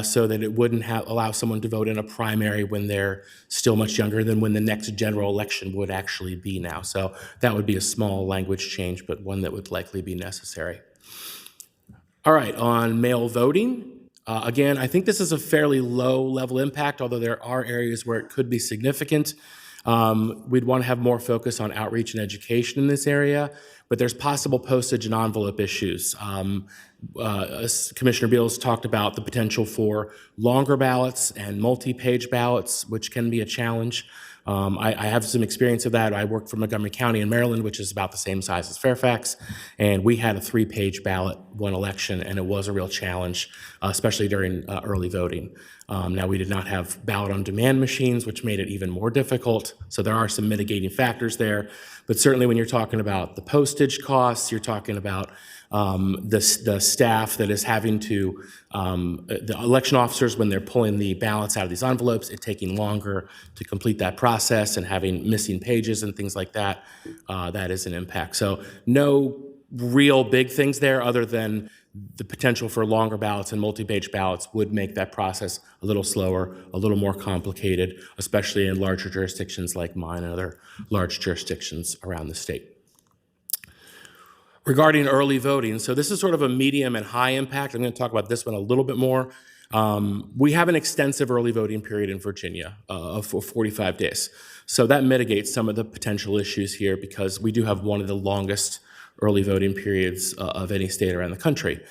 so that it wouldn't allow someone to vote in a primary when they're still much younger than when the next general election would actually be now. So that would be a small language change, but one that would likely be necessary. All right, on mail voting, again, I think this is a fairly low-level impact, although there are areas where it could be significant. We'd want to have more focus on outreach and education in this area, but there's possible postage and envelope issues. Commissioner Beals talked about the potential for longer ballots and multi-page ballots, which can be a challenge. I have some experience of that. I worked for Montgomery County in Maryland, which is about the same size as Fairfax, and we had a 3-page ballot one election, and it was a real challenge, especially during early voting. Now, we did not have ballot-on-demand machines, which made it even more difficult, so there are some mitigating factors there. But certainly when you're talking about the postage costs, you're talking about the staff that is having to, the election officers, when they're pulling the ballots out of these envelopes, it taking longer to complete that process and having missing pages and things like that, that is an impact. So no real big things there other than the potential for longer ballots and multi-page ballots would make that process a little slower, a little more complicated, especially in larger jurisdictions like mine and other large jurisdictions around the state. Regarding early voting, so this is sort of a medium and high impact. I'm going to talk about this one a little bit more. We have an extensive early voting period in Virginia for 45 days. So that mitigates some of the potential issues here because we do have one of the longest early voting periods of any state around the country.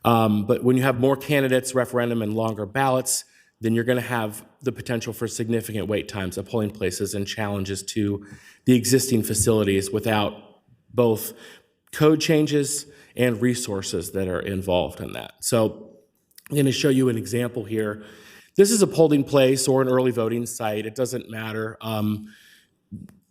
But when you have more candidates, referendum, and longer ballots, then you're going to have the potential for significant wait times at polling places and challenges to the existing facilities without both code changes and resources that are involved in that. So I'm going to show you an example here. This is a polling place or an early voting site. It doesn't matter.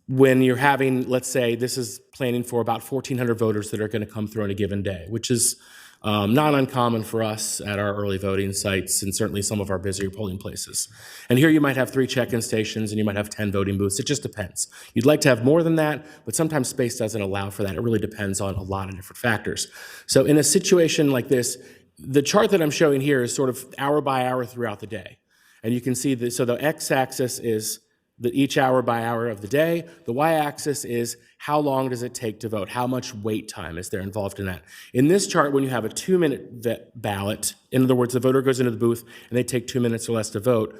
When you're having, let's say, this is planning for about 1,400 voters that are going to come through on a given day, which is Not uncommon for us at our early voting sites and certainly some of our busier polling places. And here you might have 3 check-in stations and you might have 10 voting booths. It just depends. You'd like to have more than that, but sometimes space doesn't allow for that. It really depends on a lot of different factors. So in a situation like this, the chart that I'm showing here is sort of hour by hour throughout the day. And you can see that, so the x-axis is each hour by hour of the day. The y-axis is how long does it take to vote? How much wait time is there involved in that? In this chart, when you have a 2-minute ballot, in other words, the voter goes into the booth and they take 2 minutes or less to vote,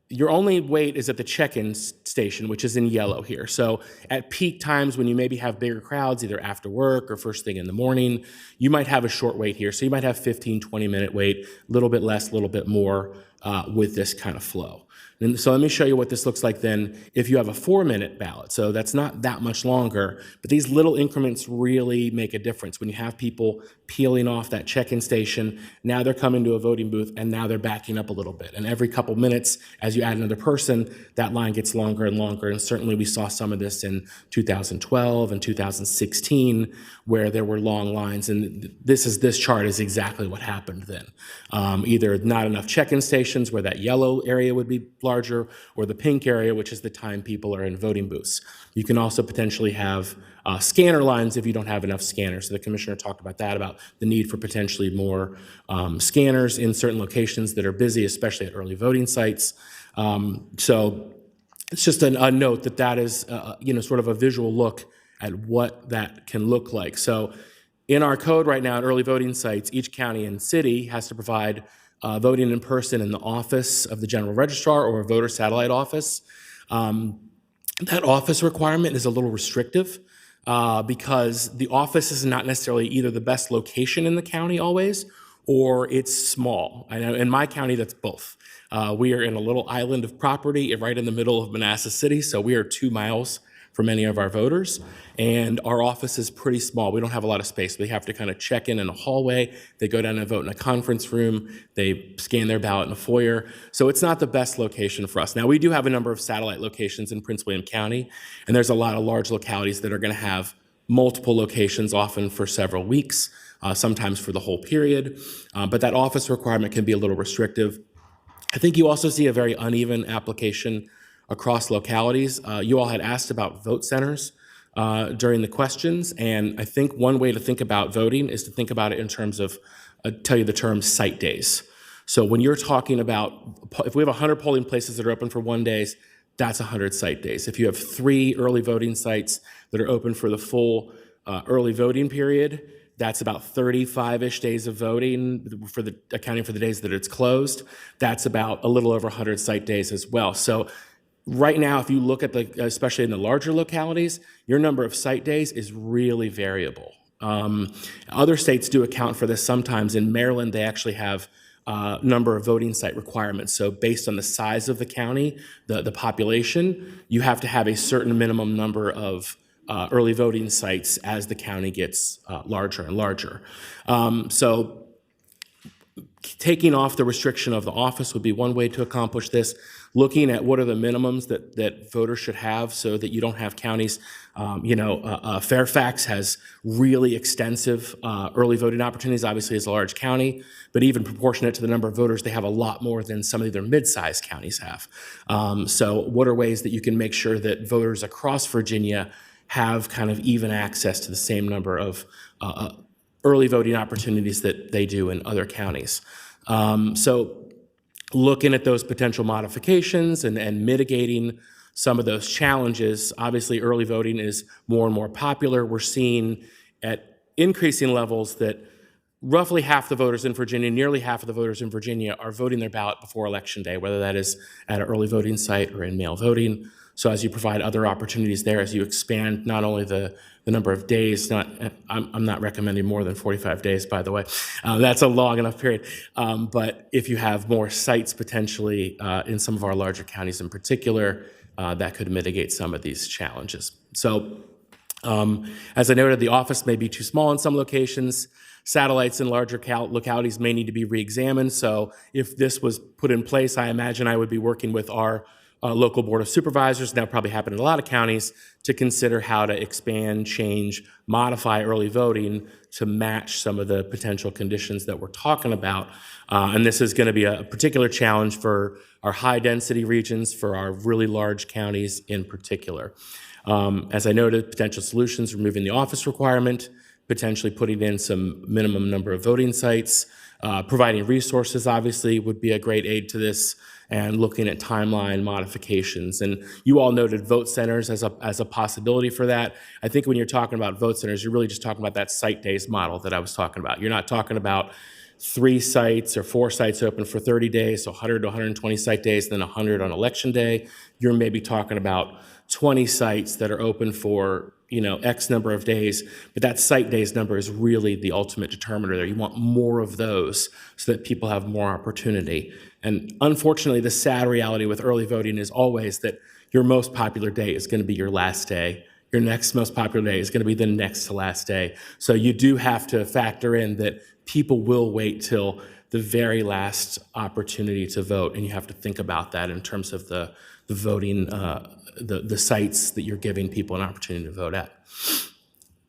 your only wait is at the check-in station, which is in yellow here. So at peak times when you maybe have bigger crowds, either after work or first thing in the morning, you might have a short wait here. So you might have 15, 20-minute wait, a little bit less, a little bit more with this kind of flow. And so let me show you what this looks like then if you have a 4-minute ballot. So that's not that much longer, but these little increments really make a difference. When you have people peeling off that check-in station, now they're coming to a voting booth and now they're backing up a little bit. And every couple minutes, as you add another person, that line gets longer and longer. And certainly we saw some of this in 2012 and 2016, where there were long lines. And this chart is exactly what happened then. Either not enough check-in stations where that yellow area would be larger, or the pink area, which is the time people are in voting booths. You can also potentially have scanner lines if you don't have enough scanners. So the commissioner talked about that, about the need for potentially more scanners in certain locations that are busy, especially at early voting sites. So it's just a note that is, sort of a visual look at what that can look like. So in our code right now at early voting sites, each county and city has to provide voting in person in the office of the general registrar or a voter satellite office. That office requirement is a little restrictive because the office is not necessarily either the best location in the county always, or it's small. I know in my county, that's both. We are in a little island of property right in the middle of Manassas City, so we are 2 miles for many of our voters, and our office is pretty small. We don't have a lot of space. They have to kind of check in a hallway. They go down and vote in a conference room. They scan their ballot in a foyer. So it's not the best location for us. Now, we do have a number of satellite locations in Prince William County, and there's a lot of large localities that are going to have multiple locations, often for several weeks, sometimes for the whole period. But that office requirement can be a little restrictive. I think you also see a very uneven application across localities. You all had asked about vote centers during the questions, and I think one way to think about voting is to think about it in terms of, tell you the term site days. So when you're talking about, if we have 100 polling places that are open for 1 day, that's 100 site days. If you have 3 early voting sites that are open for the full early voting period, that's about 35-ish days of voting for the accounting for the days that it's closed. That's about a little over 100 site days as well. So right now, if you look at especially in the larger localities, your number of site days is really variable. Other states do account for this sometimes. In Maryland, they actually have number of voting site requirements. So based on the size of the county, the population, you have to have a certain minimum number of early voting sites as the county gets larger and larger. So taking off the restriction of the office would be one way to accomplish this. Looking at what are the minimums that voters should have so that you don't have counties, Fairfax has really extensive early voting opportunities, obviously it's a large county, but even proportionate to the number of voters, they have a lot more than some of their mid-sized counties have. So what are ways that you can make sure that voters across Virginia have kind of even access to the same number of early voting opportunities that they do in other counties? So looking at those potential modifications and mitigating some of those challenges. Obviously, early voting is more and more popular. We're seeing at increasing levels that roughly half the voters in Virginia, nearly half of the voters in Virginia are voting their ballot before Election Day, whether that is at an early voting site or in mail voting. So as you provide other opportunities there, as you expand not only the number of days, I'm not recommending more than 45 days, by the way. That's a long enough period. But if you have more sites potentially in some of our larger counties in particular, that could mitigate some of these challenges. So as I noted, the office may be too small in some locations. Satellites in larger localities may need to be re-examined. So if this was put in place, I imagine I would be working with our local board of supervisors, now probably happen in a lot of counties, to consider how to expand, change, modify early voting to match some of the potential conditions that we're talking about. And this is going to be a particular challenge for our high-density regions, for our really large counties in particular. As I noted, potential solutions: removing the office requirement, potentially putting in some minimum number of voting sites, providing resources obviously would be a great aid to this, and looking at timeline modifications. And you all noted vote centers as a possibility for that. I think when you're talking about vote centers, you're really just talking about that site days model that I was talking about. You're not talking about 3 sites or 4 sites open for 30 days, so 100 to 120 site days, then 100 on election day. You're maybe talking about 20 sites that are open for, X number of days, but that site days number is really the ultimate determiner there. You want more of those so that people have more opportunity. And unfortunately, the sad reality with early voting is always that your most popular day is going to be your last day. Your next most popular day is going to be the next to last day. So you do have to factor in that people will wait till the very last opportunity to vote, and you have to think about that in terms of the voting, the sites that you're giving people an opportunity to vote at.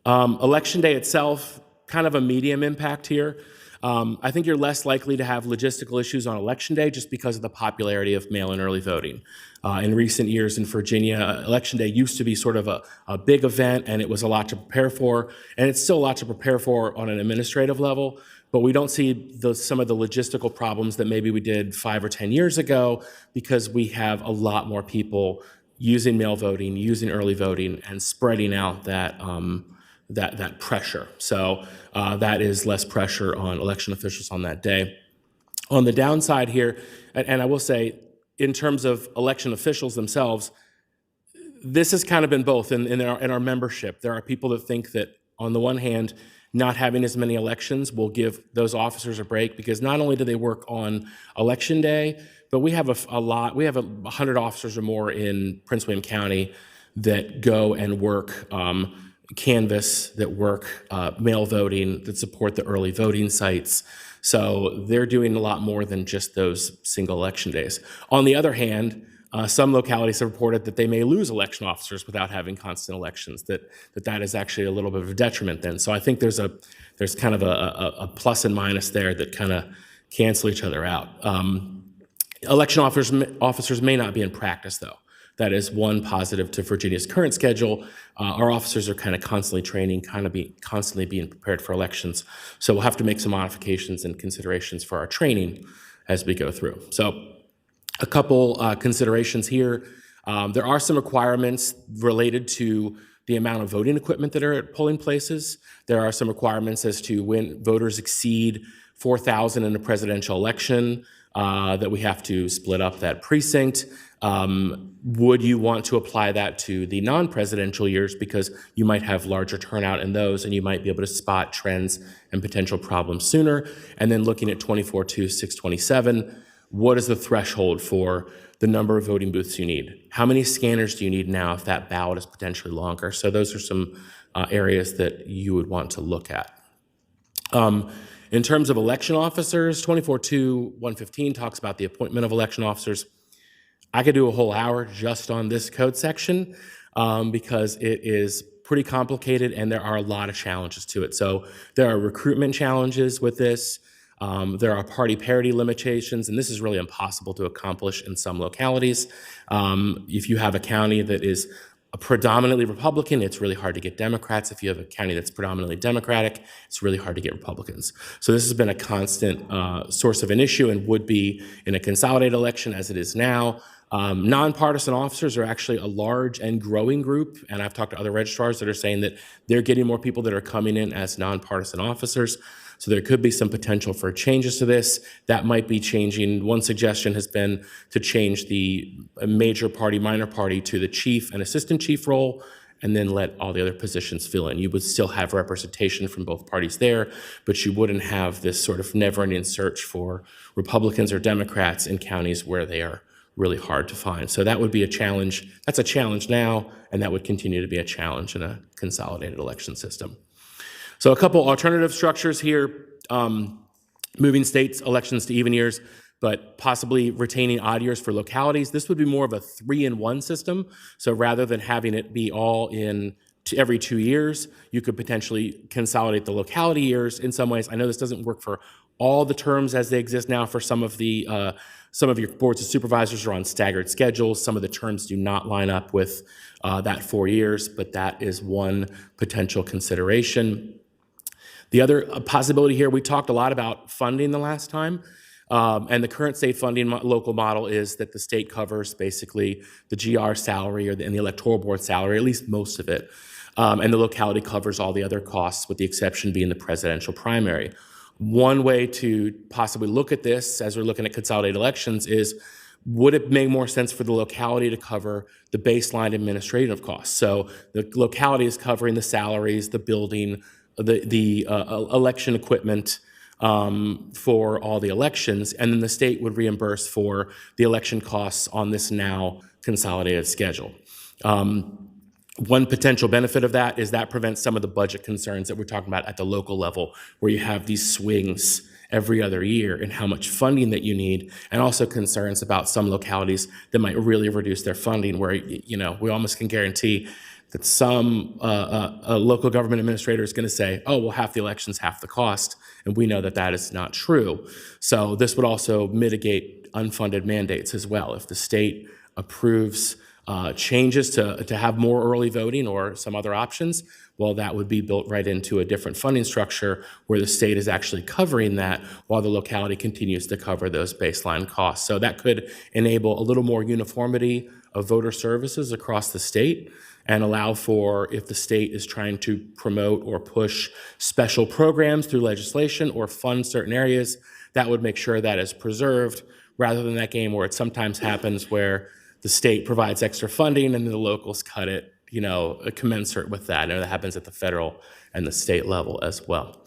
Election day itself, kind of a medium impact here. I think you're less likely to have logistical issues on election day just because of the popularity of mail-in early voting. In recent years in Virginia, election day used to be sort of a big event, and it was a lot to prepare for, and it's still a lot to prepare for on an administrative level, but we don't see some of the logistical problems that maybe we did 5 or 10 years ago, because we have a lot more people using mail voting, using early voting, and spreading out that pressure. So that is less pressure on election officials on that day. On the downside here, and I will say, in terms of election officials themselves, this has kind of been both in our membership. There are people that think that, on the one hand, not having as many elections will give those officers a break, because not only do they work on election day, but we have we have 100 officers or more in Prince William County that go and work canvass, that work mail voting, that support the early voting sites. So they're doing a lot more than just those single election days. On the other hand, some localities have reported that they may lose election officers without having constant elections, that is actually a little bit of a detriment then. So I think there's kind of a plus and minus there that kind of cancel each other out. Election officers may not be in practice, though. That is one positive to Virginia's current schedule. Our officers are kind of constantly training, constantly being prepared for elections. So we'll have to make some modifications and considerations for our training as we go through. So a couple considerations here. There are some requirements related to the amount of voting equipment that are at polling places. There are some requirements as to when voters exceed 4,000 in a presidential election, that we have to split up that precinct. Would you want to apply that to the non-presidential years, because you might have larger turnout in those and you might be able to spot trends and potential problems sooner? And then looking at 24-2, 627, what is the threshold for the number of voting booths you need? How many scanners do you need now if that ballot is potentially longer? So those are some areas that you would want to look at. In terms of election officers, 24-2, 115 talks about the appointment of election officers. I could do a whole hour just on this code section because it is pretty complicated and there are a lot of challenges to it. So there are recruitment challenges with this. There are party parity limitations, and this is really impossible to accomplish in some localities. If you have a county that is predominantly Republican, it's really hard to get Democrats. If you have a county that's predominantly Democratic, it's really hard to get Republicans. So this has been a constant source of an issue, and would be in a consolidated election as it is now. Nonpartisan officers are actually a large and growing group, and I've talked to other registrars that are saying that they're getting more people that are coming in as nonpartisan officers. So there could be some potential for changes to this. That might be changing. One suggestion has been to change the major party, minor party to the chief and assistant chief role, and then let all the other positions fill in. You would still have representation from both parties there, but you wouldn't have this sort of never-ending search for Republicans or Democrats in counties where they are really hard to find. So that would be a challenge. That's a challenge now, and that would continue to be a challenge in a consolidated election system. So a couple alternative structures here, moving states' elections to even years. but possibly retaining odd years for localities. This would be more of a 3-in-1 system. So rather than having it be all in every 2 years, you could potentially consolidate the locality years in some ways. I know this doesn't work for all the terms as they exist now for some of your boards of supervisors are on staggered schedules. Some of the terms do not line up with that 4 years, but that is one potential consideration. The other possibility here, we talked a lot about funding the last time, and the current state funding local model is that the state covers basically the GR salary and the electoral board salary, at least most of it, and the locality covers all the other costs, with the exception being the presidential primary. One way to possibly look at this as we're looking at consolidated elections is, would it make more sense for the locality to cover the baseline administrative costs? So the locality is covering the salaries, the building, the election equipment for all the elections, and then the state would reimburse for the election costs on this now consolidated schedule. One potential benefit of that is that prevents some of the budget concerns that we're talking about at the local level, where you have these swings every other year in how much funding that you need, and also concerns about some localities that might really reduce their funding, where we almost can guarantee that some local government administrator is going to say, oh, well, half the election's half the cost, and we know that that is not true. So this would also mitigate unfunded mandates as well. If the state approves changes to have more early voting or some other options, well, that would be built right into a different funding structure where the state is actually covering that while the locality continues to cover those baseline costs. So that could enable a little more uniformity of voter services across the state, and allow for, if the state is trying to promote or push special programs through legislation or fund certain areas, that would make sure that is preserved, rather than that game where it sometimes happens where the state provides extra funding and the locals cut it, commensurate with that. And that happens at the federal and the state level as well.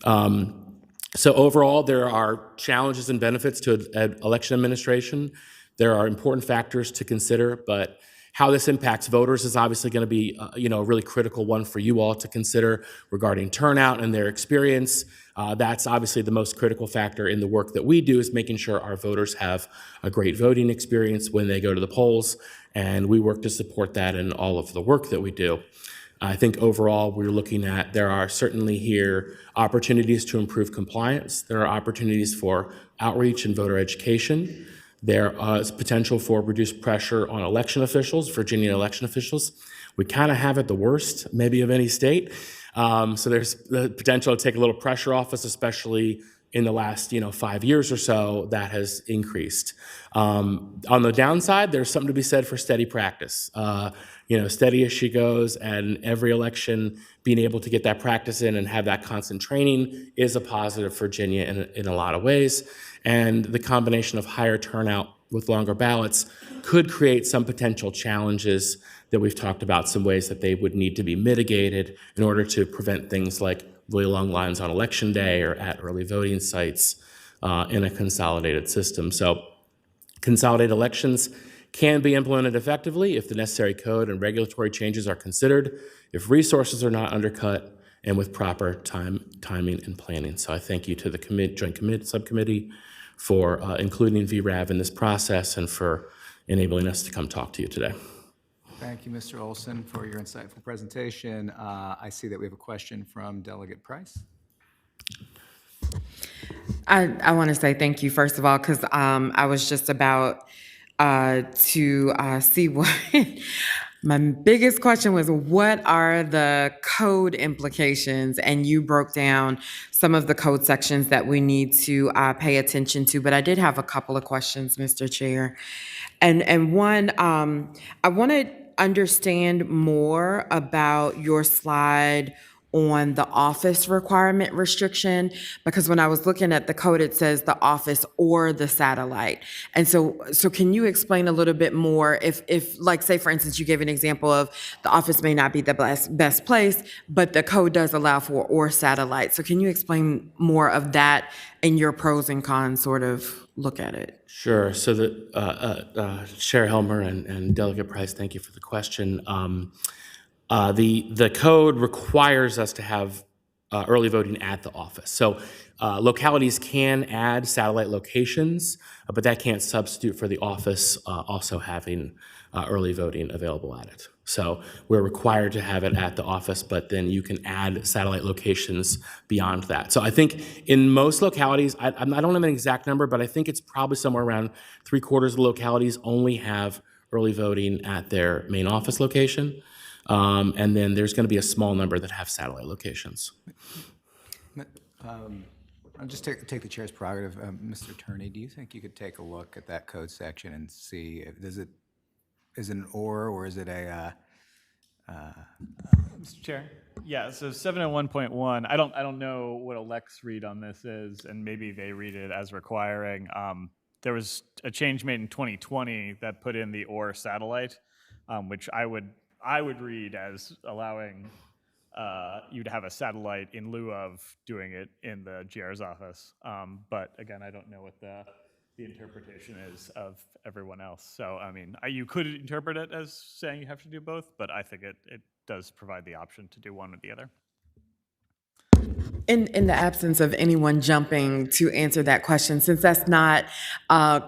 So overall, there are challenges and benefits to election administration. There are important factors to consider, but how this impacts voters is obviously going to be, a really critical one for you all to consider regarding turnout and their experience. That's obviously the most critical factor in the work that we do, is making sure our voters have a great voting experience when they go to the polls, and we work to support that in all of the work that we do. I think overall we're looking at, there are certainly here opportunities to improve compliance. There are opportunities for outreach and voter education. There is potential for reduced pressure on election officials, Virginia election officials. We kind of have it the worst, maybe, of any state. So there's the potential to take a little pressure off us, especially in the last 5 years or so. That has increased. On the downside, there's something to be said for steady practice. Steady as she goes, and every election being able to get that practice in and have that constant training is a positive for Virginia in a lot of ways. And the combination of higher turnout with longer ballots could create some potential challenges that we've talked about, some ways that they would need to be mitigated in order to prevent things like really long lines on election day or at early voting sites in a consolidated system. So consolidated elections can be implemented effectively if the necessary code and regulatory changes are considered, if resources are not undercut, and with proper timing and planning. So I thank you to the Joint Subcommittee for including VRAV in this process and for enabling us to come talk to you today. Thank you, Mr. Olson, for your insightful presentation. I see that we have a question from Delegate Price. I want to say thank you, first of all, because I was just about to see what my biggest question was, what are the code implications? And you broke down some of the code sections that we need to pay attention to. But I did have a couple of questions, Mr. Chair. And one, I want to understand more about your slide on the office requirement restriction, because when I was looking at the code, it says the office or the satellite. And so can you explain a little bit more if like, say, for instance, you gave an example of the office may not be the best place, but the code does allow for or satellite. So can you explain more of that and your pros and cons sort of look at it? Sure. So Chair Helmer and Delegate Price, thank you for the question. The code requires us to have early voting at the office. So Localities can add satellite locations, but that can't substitute for the office also having early voting available at it. So we're required to have it at the office, but then you can add satellite locations beyond that. So I think in most localities, I don't have an exact number, but I think it's probably somewhere around 3/4 of the localities only have early voting at their main office location. And then there's going to be a small number that have satellite locations. I'll just take the chair's prerogative. Mr. Attorney, do you think you could take a look at that code section and see, is it an or is it a? Mr. Chair, yeah. So 701.1. I don't know what Alex read on this is, and maybe they read it as requiring. There was a change made in 2020 that put in the or satellite, which I would read as allowing you to have a satellite in lieu of doing it in the GR's office. But again, I don't know what the interpretation is of everyone else. So, I mean, you could interpret it as saying you have to do both, but I think it does provide the option to do one or the other. In the absence of anyone jumping to answer that question, since that's not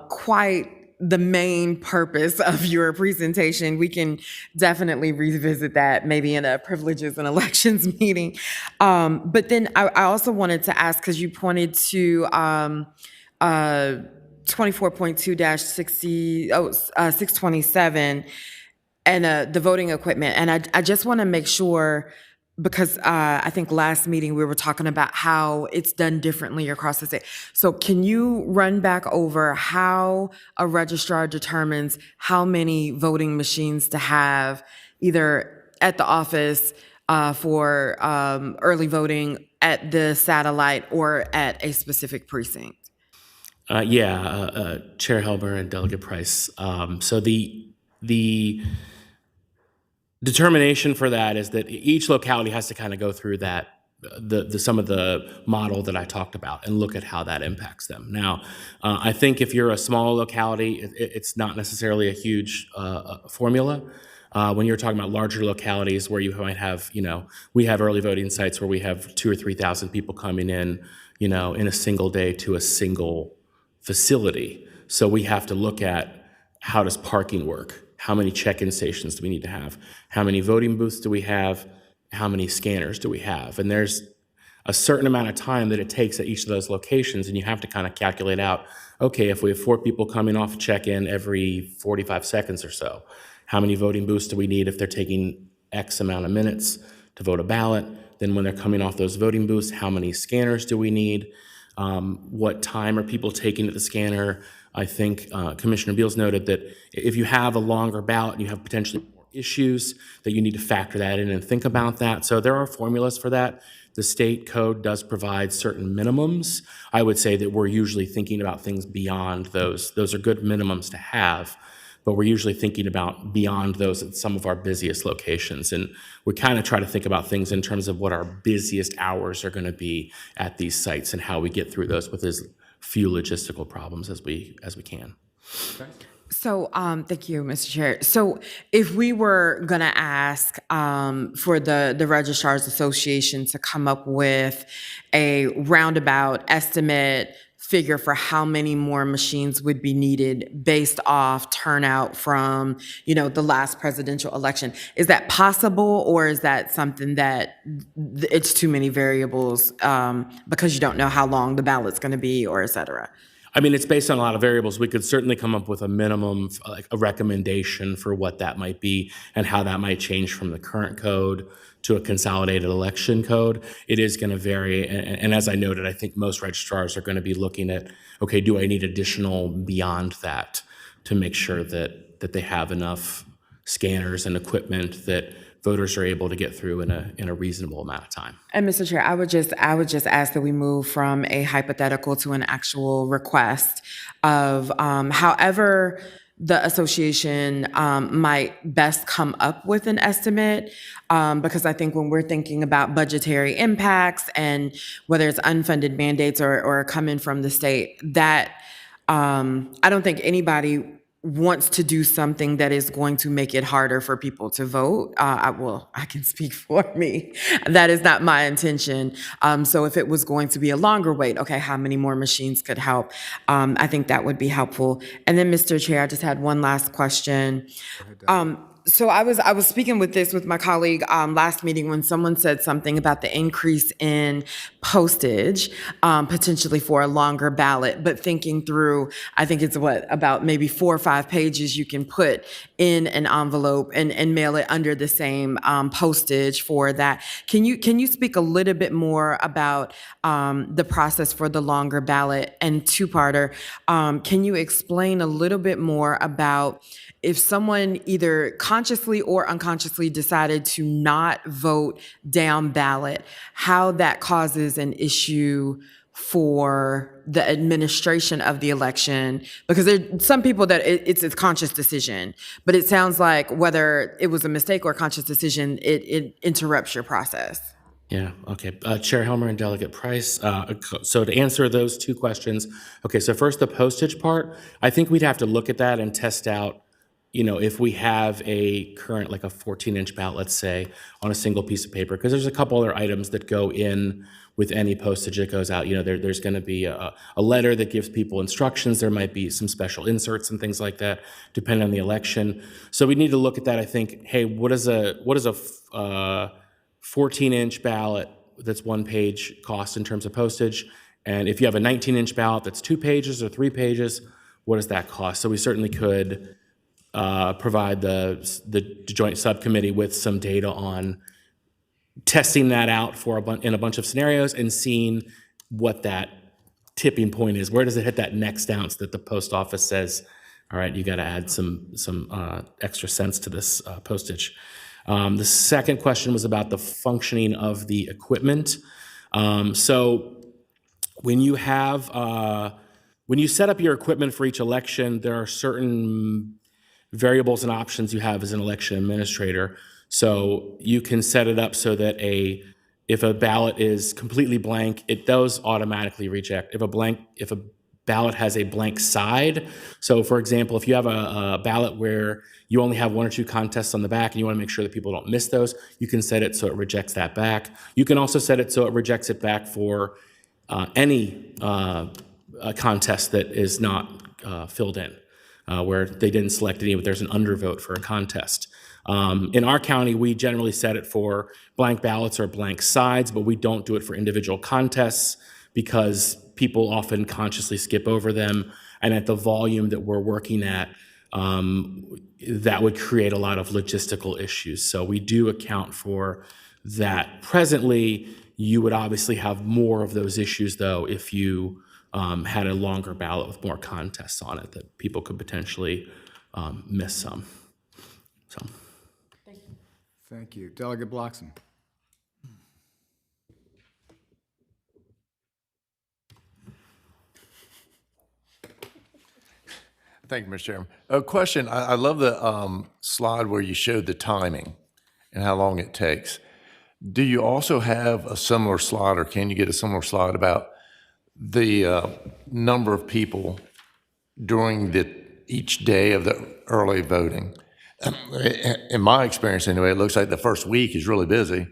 quite the main purpose of your presentation, we can definitely revisit that maybe in a privileges and elections meeting. But then I also wanted to ask, because you pointed to 24.2-627 and the voting equipment. And I just want to make sure, because I think last meeting we were talking about how it's done differently across the state. So can you run back over how a registrar determines how many voting machines to have either at the office for early voting, at the satellite, or at a specific precinct? Chair Helber and Delegate Price. So the determination for that is that each locality has to kind of go through that, some of the model that I talked about, and look at how that impacts them. Now, I think if you're a small locality, it's not necessarily a huge formula. When you're talking about larger localities where you might have, we have early voting sites where we have 2,000 or 3,000 people coming in, in a single day to a single facility. So we have to look at, how does parking work? How many check-in stations do we need to have? How many voting booths do we have? How many scanners do we have? And there's a certain amount of time that it takes at each of those locations, and you have to kind of calculate out, okay, if we have 4 people coming off check-in every 45 seconds or so, how many voting booths do we need if they're taking X amount of minutes to vote a ballot? Then when they're coming off those voting booths, how many scanners do we need? What time are people taking at the scanner? I think Commissioner Beals noted that if you have a longer ballot, you have potentially more issues, that you need to factor that in and think about that. So there are formulas for that. The state code does provide certain minimums. I would say that we're usually thinking about things beyond those. Those are good minimums to have, but we're usually thinking about beyond those at some of our busiest locations. And we kind of try to think about things in terms of what our busiest hours are going to be at these sites and how we get through those with as few logistical problems as we can. So, thank you, Mr. Chair. So if we were going to ask for the Registrars Association to come up with a roundabout estimate figure for how many more machines would be needed based off turnout from, the last presidential election, is that possible, or is that something that it's too many variables because you don't know how long the ballot's going to be, or et cetera? I mean, it's based on a lot of variables. We could certainly come up with a minimum, like a recommendation for what that might be and how that might change from the current code to a consolidated election code. It is going to vary. And as I noted, I think most registrars are going to be looking at, okay, do I need additional beyond that to make sure that they have enough scanners and equipment that voters are able to get through in a reasonable amount of time. And Mr. Chair, I would just ask that we move from a hypothetical to an actual request of however the association might best come up with an estimate, because I think when we're thinking about budgetary impacts and whether it's unfunded mandates or coming from the state, that I don't think anybody wants to do something that is going to make it harder for people to vote. I can speak for me. That is not my intention. So if it was going to be a longer wait, okay, how many more machines could help? I think that would be helpful. And then, Mr. Chair, I just had one last question. So I was speaking with my colleague last meeting when someone said something about the increase in postage, potentially for a longer ballot, but thinking through, I think it's about maybe 4 or 5 pages you can put in an envelope and mail it under the same postage for that. Can you speak a little bit more about the process for the longer ballot? And two-parter, can you explain a little bit more about if someone either consciously or unconsciously decided to not vote down ballot, how that causes an issue for the administration of the election? Because there are some people that it's a conscious decision, but it sounds like whether it was a mistake or a conscious decision, it interrupts your process. Yeah, okay. Chair Helmer and Delegate Price. So to answer those two questions, okay, so first the postage part, I think we'd have to look at that and test out, if we have a current, like a 14-inch ballot, let's say, on a single piece of paper, because there's a couple other items that go in with any postage that goes out. There's going to be a letter that gives people instructions. There might be some special inserts and things like that, depending on the election. So we need to look at that. I think, hey, what is a 14-inch ballot that's 1 page cost in terms of postage? And if you have a 19-inch ballot that's 2 pages or 3 pages, what does that cost? So we certainly could provide the joint subcommittee with some data on testing that out in a bunch of scenarios and seeing what that tipping point is. Where does it hit that next ounce that the post office says, all right, you got to add some extra cents to this postage. The second question was about the functioning of the equipment. So when you set up your equipment for each election, there are certain variables and options you have as an election administrator. So you can set it up so that if a ballot is completely blank, it does automatically reject. If a ballot has a blank side, so for example, if you have a ballot where you only have 1 or 2 contests on the back and you want to make sure that people don't miss those, you can set it so it rejects that back. You can also set it so it rejects it back for any contest that is not filled in. Where they didn't select any, but there's an undervote for a contest. In our county, we generally set it for blank ballots or blank sides, but we don't do it for individual contests because people often consciously skip over them. And at the volume that we're working at, that would create a lot of logistical issues. So we do account for that. Presently, you would obviously have more of those issues, though, if you had a longer ballot with more contests on it that people could potentially miss some. So. Thank you. Delegate Bloxham. Thank you, Mr. Chairman. A question, I love the slide where you showed the timing and how long it takes. Do you also have a similar slide, or can you get a similar slide about the number of people during each day of the early voting? In my experience anyway, it looks like the first week is really busy,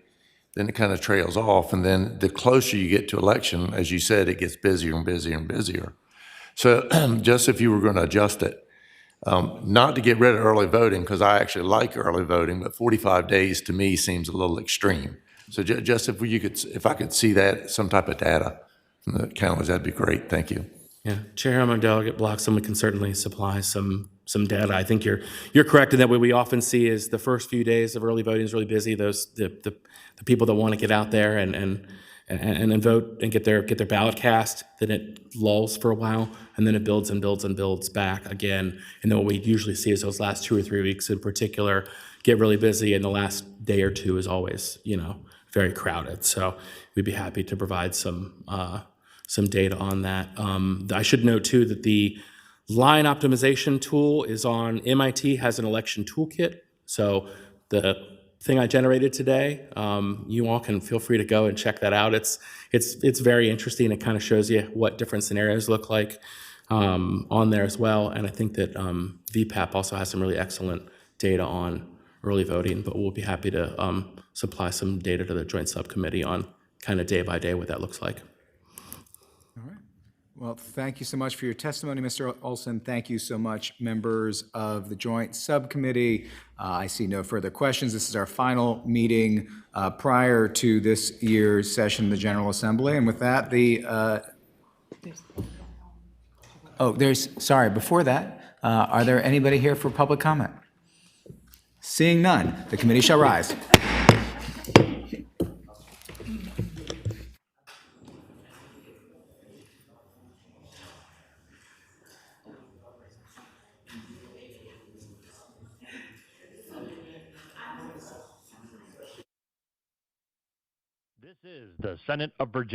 then it kind of trails off, and then the closer you get to election, as you said, it gets busier and busier and busier. So just if you were going to adjust it, not to get rid of early voting, because I actually like early voting, but 45 days to me seems a little extreme. So just if I could see that, some type of data from the counties, that'd be great. Thank you. Yeah, Chairman, Delegate Bloxham, we can certainly supply some data. I think you're correct in that what we often see is the first few days of early voting is really busy. The people that want to get out there and vote and get their ballot cast, then it lulls for a while, and then it builds and builds and builds back again. And then what we usually see is those last 2 or 3 weeks in particular get really busy, and the last day or two is always, very crowded. So we'd be happy to provide some data on that. I should note too that the line optimization tool is on MIT, has an election toolkit. So the thing I generated today, you all can feel free to go and check that out. It's very interesting. It kind of shows you what different scenarios look like. on there as well. And I think that VPAP also has some really excellent data on early voting, but we'll be happy to supply some data to the joint subcommittee on kind of day by day what that looks like. Well, thank you so much for your testimony, Mr. Olson. Thank you so much, members of the Joint Subcommittee. I see no further questions. This is our final meeting prior to this year's session of the General Assembly. And with that, sorry, before that, are there anybody here for public comment? Seeing none, the committee shall rise. This is the Senate of Virginia.